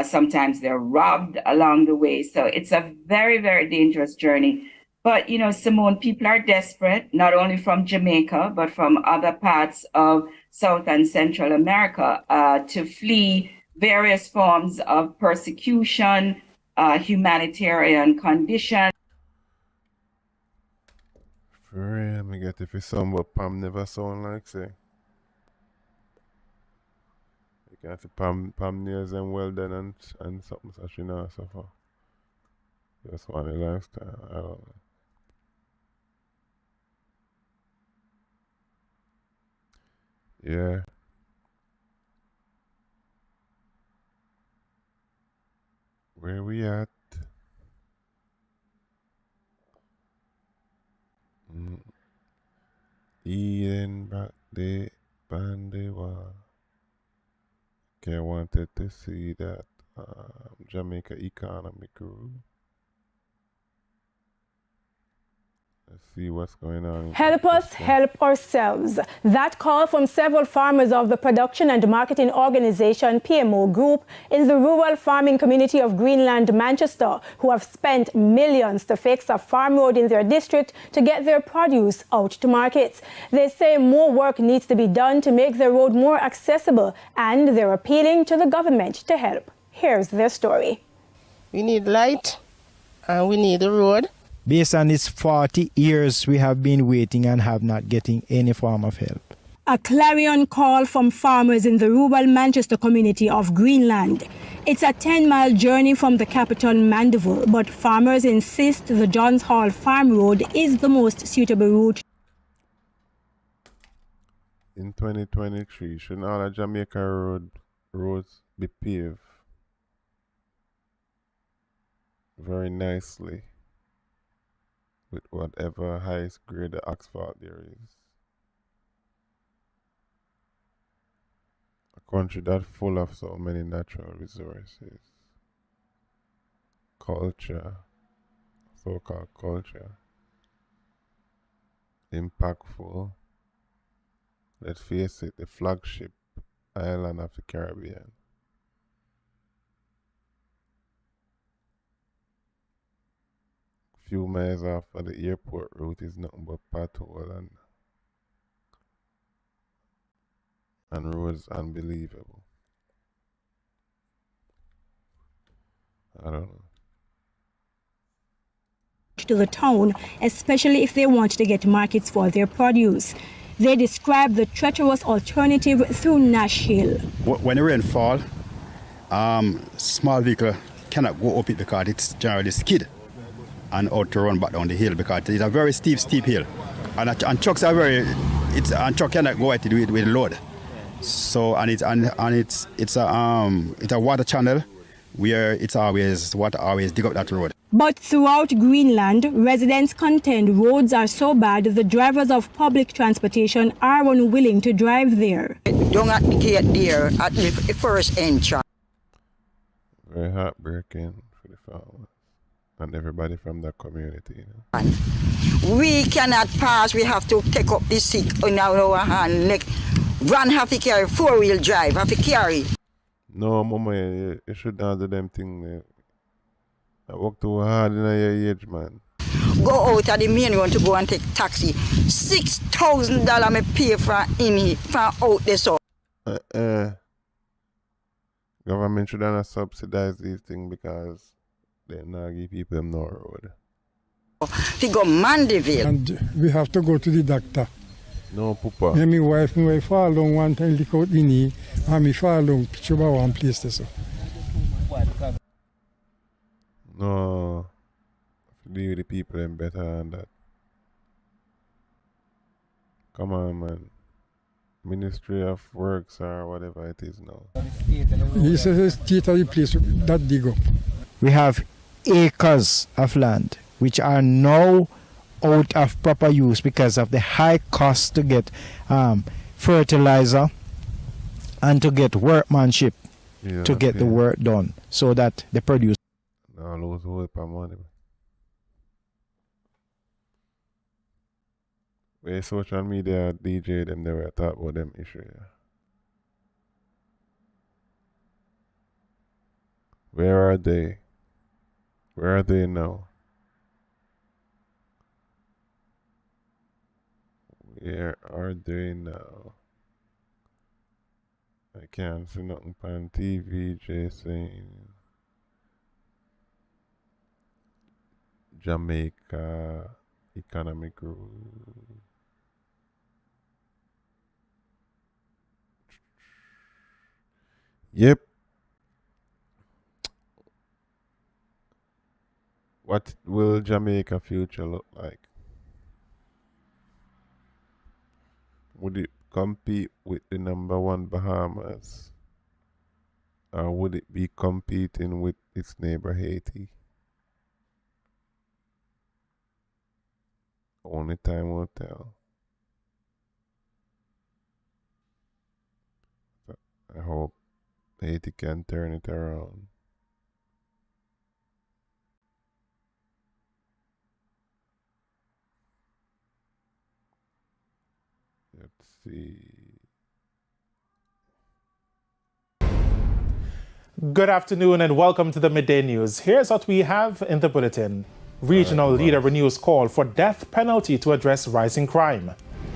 Sometimes they're robbed along the way. So it's a very, very dangerous journey. But, you know, Simone, people are desperate, not only from Jamaica, but from other parts of South and Central America to flee various forms of persecution, humanitarian conditions. for real, me get if it's something but Pam never sound like say. You can see Pam nails and well done and something such you know so far. Just want a lifestyle. I don't know. Yeah. Where we at? Eden back the Bandewa. Okay, I wanted to see that Jamaica economy grew. Let's see what's going on. Help us help ourselves. That call from several farmers of the Production and Marketing Organization, PMO Group, in the rural farming community of Greenland, Manchester, who have spent millions to fix a farm road in their district to get their produce out to markets. They say more work needs to be done to make the road more accessible, and they're appealing to the government to help. Here's their story. We need light, and we need a road. Based on this 40 years, we have been waiting and have not getting any form of help. A clarion call from farmers in the rural Manchester community of Greenland. It's a 10-mile journey from the capital Mandeville, but farmers insist the Johns Hall Farm Road is the most suitable route. In 2023, shouldn't all the Jamaica roads be paved very nicely with whatever highest grade of asphalt there is? A country that's full of so many natural resources, culture, so-called culture. Impactful. Let's face it, the flagship island of the Caribbean. Few miles off of the airport route is nothing but pothole and roads unbelievable. I don't know. To the town, especially if they want to get markets for their produce. They describe the treacherous alternative through Nash Hill. When the rain fall, small vehicle cannot go up it because it's generally skid and out to run back down the hill because it's a very steep hill. And trucks are and truck cannot go at it with load. So it's a water channel where water always dig up that road. But throughout Greenland, residents contend roads are so bad the drivers of public transportation are unwilling to drive there. Don't at the gate there at the first entrance. Very heartbreaking for the farmers and everybody from that community. You know? We cannot pass. We have to take up the sick in our hand. Like, one have to carry four-wheel drive. Have to carry. No, Mama, you should not do them thing. I work too hard in your age, man. Go out of the main road to go and take taxi. $6,000 me pay for in here, for out there so. Government should not subsidize these things because they not give people them no road. We go Mandeville. And we have to go to the doctor. No, Papa. And my wife fall down one time, lick out the knee, and me fall down, picture about one place there so. No, deal with the people them better than that. Come on, man. Ministry of Works or whatever it is now. He says the state of the place that dig up. We have acres of land which are now out of proper use because of the high cost to get fertilizer and to get workmanship to get the work done so that the produce. No, lose hope of money. Where social media DJ them they were talk about them issue. Yeah. Where are they? Where are they now? Where are they now? I can't see nothing on TV just saying Jamaica economic growth. Yep. What will Jamaica future look like? Would it compete with the #1 Bahamas? Or would it be competing with its neighbor Haiti? Only time will tell. I hope Haiti can turn it around. Let's see. Good afternoon and welcome to the Midday News. Here's what we have in the bulletin. Regional leader renews call for death penalty to address rising crime.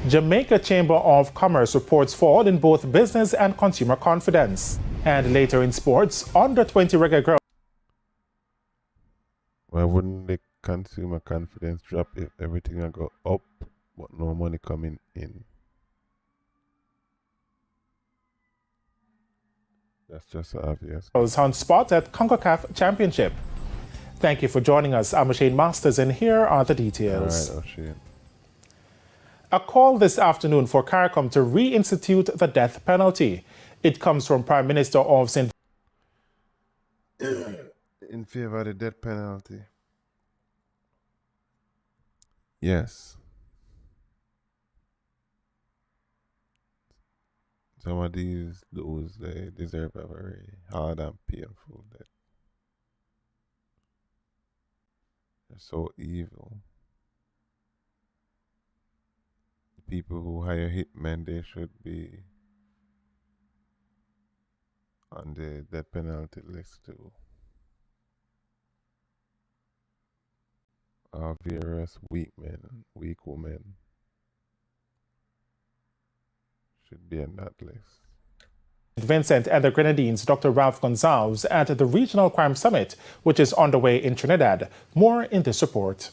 Jamaica Chamber of Commerce reports fall in both business and consumer confidence. And later in sports, under-20 reggae girl. Why wouldn't the consumer confidence drop if everything will go up but no money coming in? That's just obvious. On spot at CONCACAF Championship. Thank you for joining us. I'm O'Shane Masters, and here are the details. All right, O'Shane. A call this afternoon for CARICOM to reinstitute the death penalty. It comes from Prime Minister of St. In favor of the death penalty. Yes. Some of those they deserve a very hard and painful death. They're so evil. The people who hire hitmen, they should be on the death penalty list too. Various weak men, weak women should be on that list. Vincent and the Grenadines, Dr. Ralph Gonsalves at the Regional Crime Summit, which is underway in Trinidad. More in this report.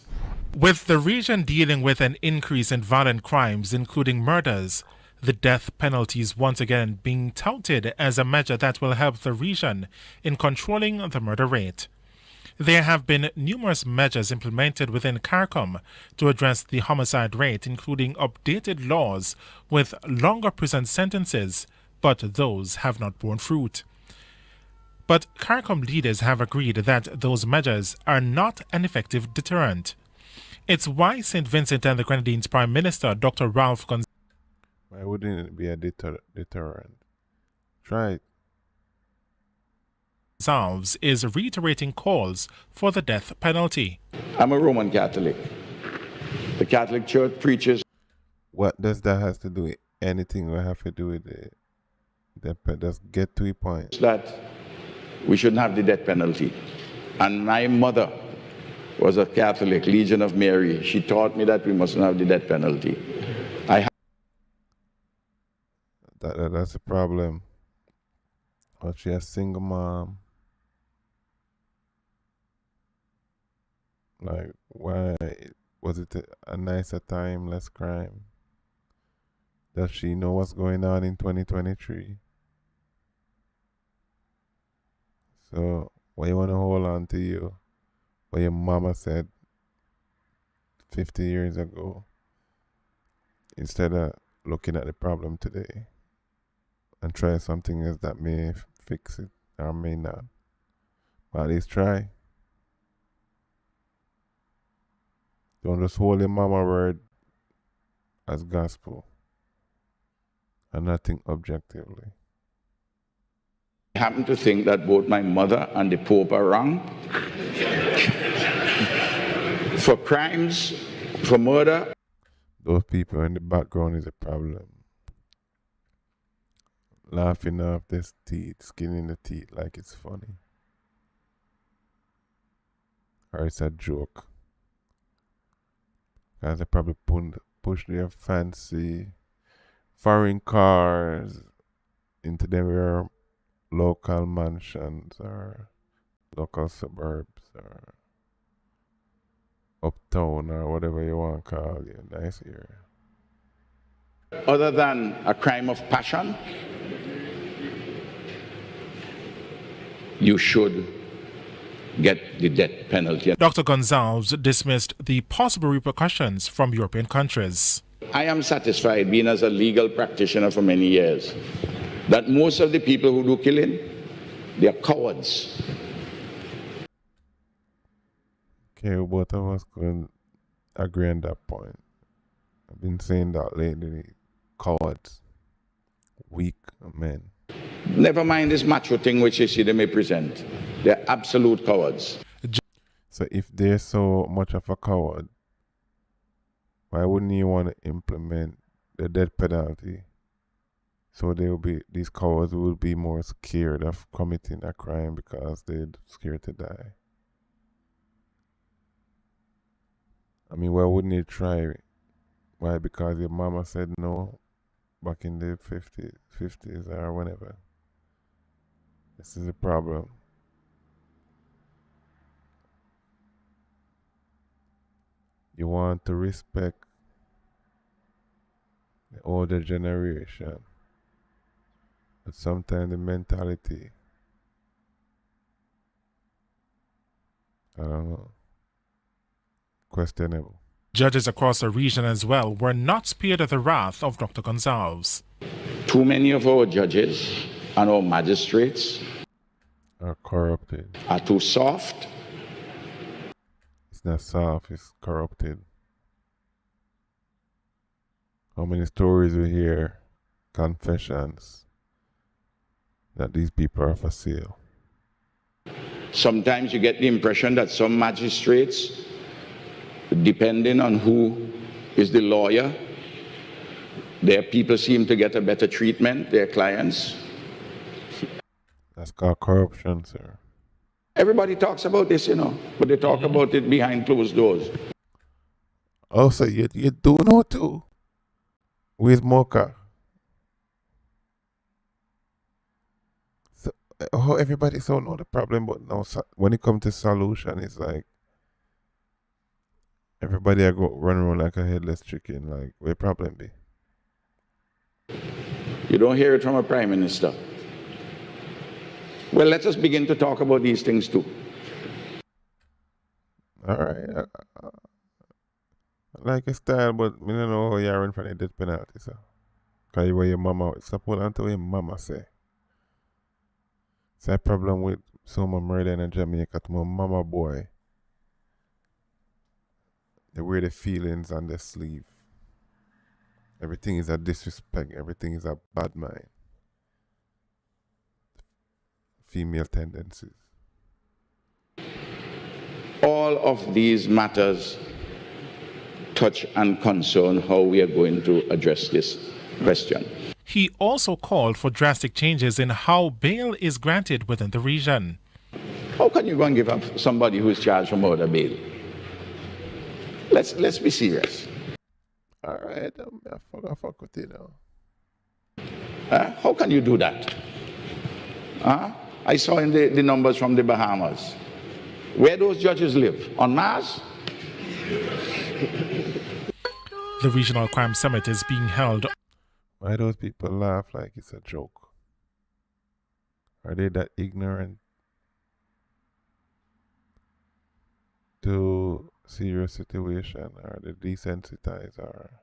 With the region dealing with an increase in violent crimes, including murders, the death penalty is once again being touted as a measure that will help the region in controlling the murder rate. There have been numerous measures implemented within CARICOM to address the homicide rate, including updated laws with longer prison sentences, but those have not borne fruit. But CARICOM leaders have agreed that those measures are not an effective deterrent. It's why St. Vincent and the Grenadines Prime Minister, Dr. Ralph Gonsalves. Why wouldn't it be a deterrent? Try it. Is reiterating calls for the death penalty. I'm a Roman Catholic. The Catholic Church preaches. What does that have to do with anything? We have to do with the just get to a point. That we shouldn't have the death penalty. And my mother was a Catholic, Legion of Mary. She taught me that we mustn't have the death penalty. That's a problem. But she a single mom. Like, why was it a nicer time, less crime? Does she know what's going on in 2023? So, why you want to hold on to you? What your mama said 50 years ago, instead of looking at the problem today and try something else that may fix it or may not. But at least try. Don't just hold your mama word as gospel and not think objectively. I happen to think that both my mother and the Pope are wrong. For crimes, for murder. Those people in the background is a problem. Laughing off this teeth, skinning the teeth like it's funny. Or it's a joke. Because they probably push their fancy foreign cars into their local mansions or local suburbs or uptown or whatever you want to call it. Nice area. Other than a crime of passion, you should get the death penalty. Dr. Gonsalves dismissed the possible repercussions from European countries. I am satisfied, being as a legal practitioner for many years, that most of the people who do killing, they are cowards. Okay, both of us could agree on that point. I've been saying that lately. Cowards. Weak men. Never mind this macho thing which you see they may present. They're absolute cowards. So if they're so much of a coward, why wouldn't you want to implement the death penalty? So these cowards will be more scared of committing a crime because they're scared to die. I mean, why wouldn't you try it? Why? Because your mama said no back in the 50s or whenever. This is a problem. You want to respect the older generation, but sometimes the mentality, I don't know, questionable. Judges across the region as well were not spared of the wrath of Dr. Gonsalves. Too many of our judges and our magistrates are corrupted. Are too soft. It's not soft, it's corrupted. How many stories we hear, confessions, that these people are for sale. Sometimes you get the impression that some magistrates depending on who is the lawyer, their people seem to get a better treatment, their clients. That's called corruption, sir. Everybody talks about this, but they talk about it behind closed doors. Oh, so you do know too? With MOCA. So, everybody so know the problem, but now when it comes to solution, it's like everybody go run around like a headless chicken. Like, where problem be? You don't hear it from a prime minister. Well, let us begin to talk about these things too. All right. I like a style, but I don't know how you are in front of the death penalty, so. Because you wear your mama, support until your mama say. It's a problem with someone murder in Jamaica to my mama boy. They wear the feelings on their sleeve. Everything is a disrespect. Everything is a bad mind. Female tendencies. All of these matters touch and concern how we are going to address this question. He also called for drastic changes in how bail is granted within the region. How can you go and give up somebody who is charged for murder bail? Let's be serious. All right, I fuck with you now. How can you do that? I saw in the numbers from the Bahamas. Where those judges live? On Mars? The Regional Crime Summit is being held. Why those people laugh like it's a joke? Are they that ignorant to serious situation? Are they desensitized? Or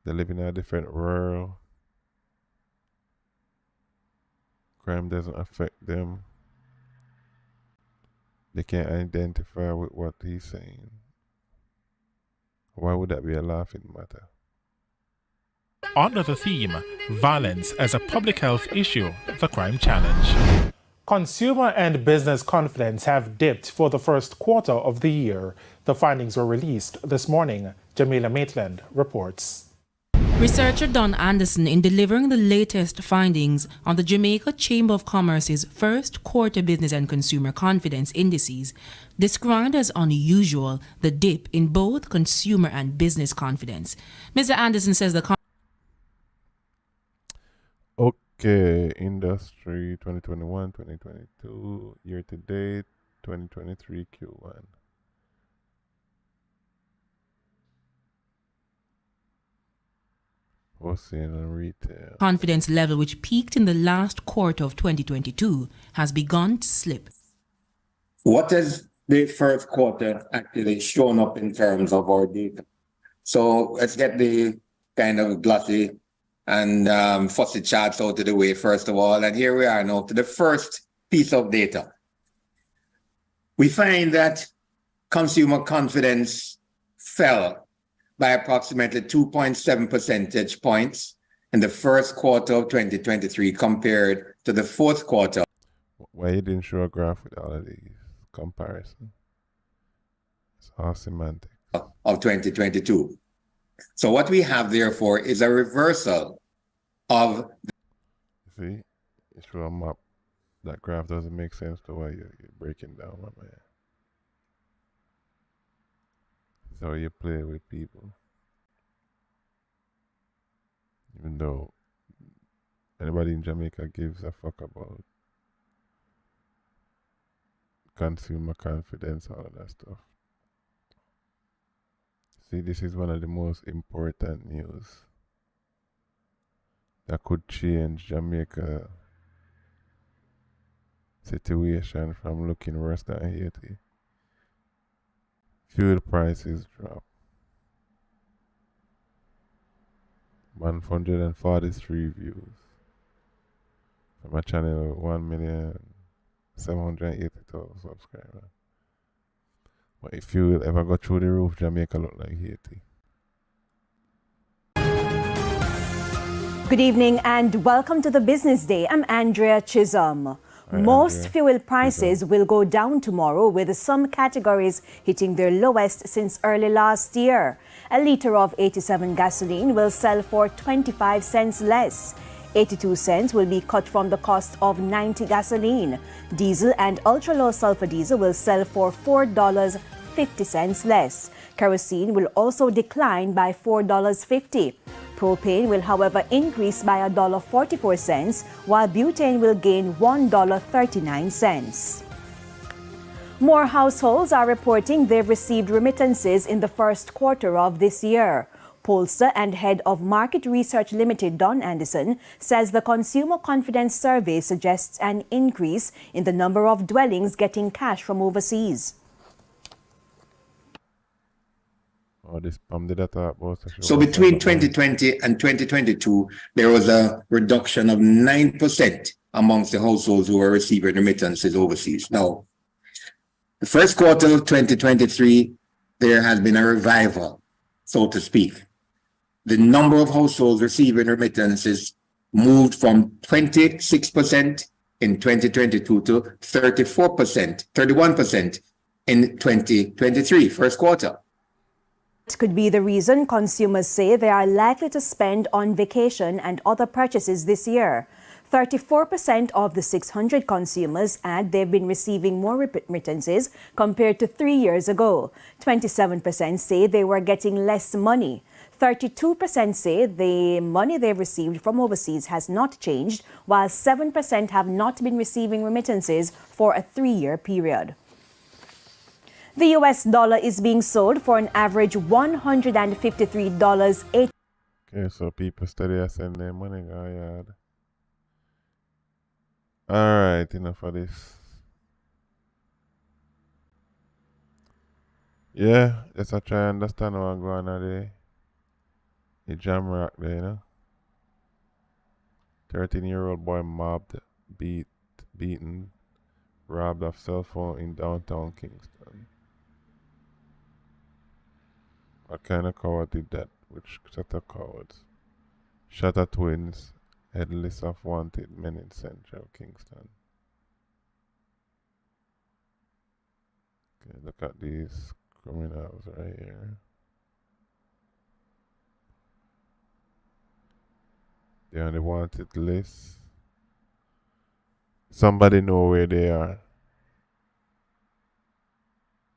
they live in a different world? Crime doesn't affect them. They can't identify with what he's saying. Why would that be a laughing matter? Under the theme, Violence as a Public Health Issue, the Crime Challenge. Consumer and business confidence have dipped for the first quarter of the year. The findings were released this morning. Jamila Maitland reports. Researcher Don Anderson, in delivering the latest findings on the Jamaica Chamber of Commerce's first quarter business and consumer confidence indices, described as unusual the dip in both consumer and business confidence. Mr. Anderson says the Okay, industry 2021, 2022, year to date, 2023 Q1. Wholesale and retail. confidence level, which peaked in the last quarter of 2022, has begun to slip. What has the first quarter actually shown up in terms of our data? So let's get the kind of glossy and fussy charts out of the way first of all. And here we are now to the first piece of data. We find that consumer confidence fell by approximately 2.7 percentage points in the first quarter of 2023 compared to the fourth quarter. Why you didn't show a graph with all of these comparisons? It's all semantics. Of 2022. So what we have therefore is a reversal of... See, it's for a map. That graph doesn't make sense to why you're breaking down, my man. So you play with people. Even though anybody in Jamaica gives a fuck about consumer confidence, all of that stuff. See, this is one of the most important news that could change Jamaica situation from looking worse than Haiti. Fuel prices drop. 143 views from a channel with 1,780,000 subscribers. But if fuel ever go through the roof, Jamaica look like Haiti. Good evening and welcome to the Business Day. I'm Andrea Chisholm. Most fuel prices will go down tomorrow, with some categories hitting their lowest since early last year. A litre of 87 gasoline will sell for 25 cents less. 82 cents will be cut from the cost of 90 gasoline. Diesel and ultra-low sulfur diesel will sell for $4.50 less. Kerosene will also decline by $4.50. Propane will, however, increase by $1.44, while butane will gain $1.39. More households are reporting they've received remittances in the first quarter of this year. Pollster and head of Market Research Limited, Don Anderson, says the Consumer Confidence Survey suggests an increase in the number of dwellings getting cash from overseas. So between 2020 and 2022, there was a reduction of 9% amongst the households who were receiving remittances overseas. Now, the first quarter of 2023, there has been a revival, so to speak. The number of households receiving remittances moved from 26% in 2022 to 31% in 2023, first quarter. Could be the reason consumers say they are likely to spend on vacation and other purchases this year. 34% of the 600 consumers add they've been receiving more remittances compared to 3 years ago. 27% say they were getting less money. 32% say the money they've received from overseas has not changed, while 7% have not been receiving remittances for a 3-year period. The US dollar is being sold for an average $153.80. Okay, so people steady send their money, guy. Alright, enough of this. Yeah, let's try to understand what's going on there. The jam rock there, you know. 13-year-old boy mobbed, beaten, robbed of cell phone in downtown Kingston. What kind of coward did that? Which set of cowards? Shutter twins, head list of wanted men in central Kingston. Okay, look at these criminals right here. They're on the wanted list. Somebody know where they are.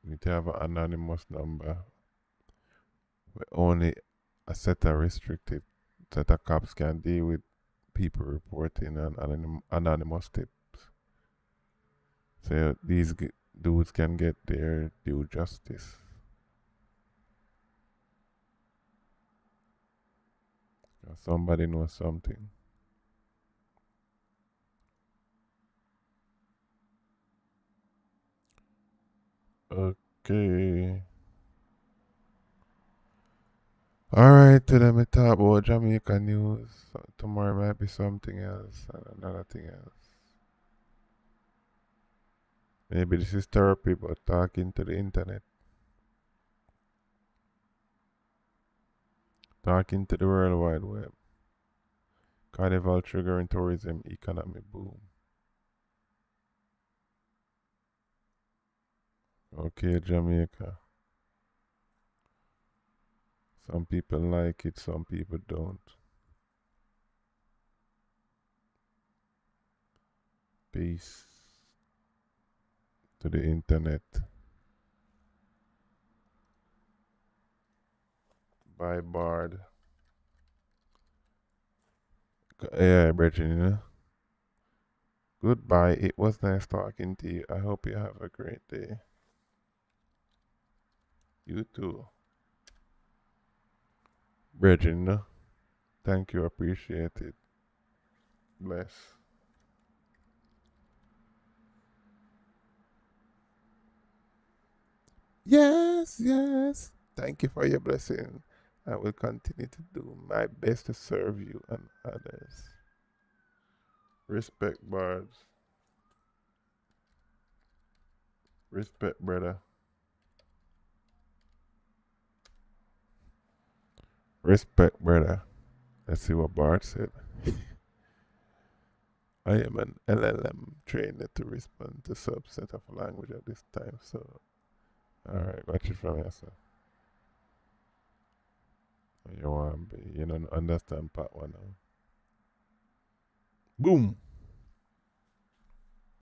We need to have an anonymous number. Only a set of restricted set of cops can deal with people reporting and anonymous tips. So these dudes can get their due justice. Somebody knows something. Okay. Alright, today we talk about Jamaica news. Tomorrow might be something else and another thing else. Maybe this is therapy, but talking to the internet. Talking to the World Wide Web. Carnival triggering tourism economic boom. Okay, Jamaica. Some people like it, some people don't. Peace to the internet. Bye, Bard. Yeah, Bridget, you know. Goodbye. It was nice talking to you. I hope you have a great day. You too. Bridget, you know. Thank you. Appreciate it. Bless. Yes, yes. Thank you for your blessing. I will continue to do my best to serve you and others. Respect, Bards. Respect, brother. Respect, brother. Let's see what Bart said. I am an LLM trained to respond to subset of language at this time, so alright, watch it from here, sir. You want to be, you don't understand part one now. Boom!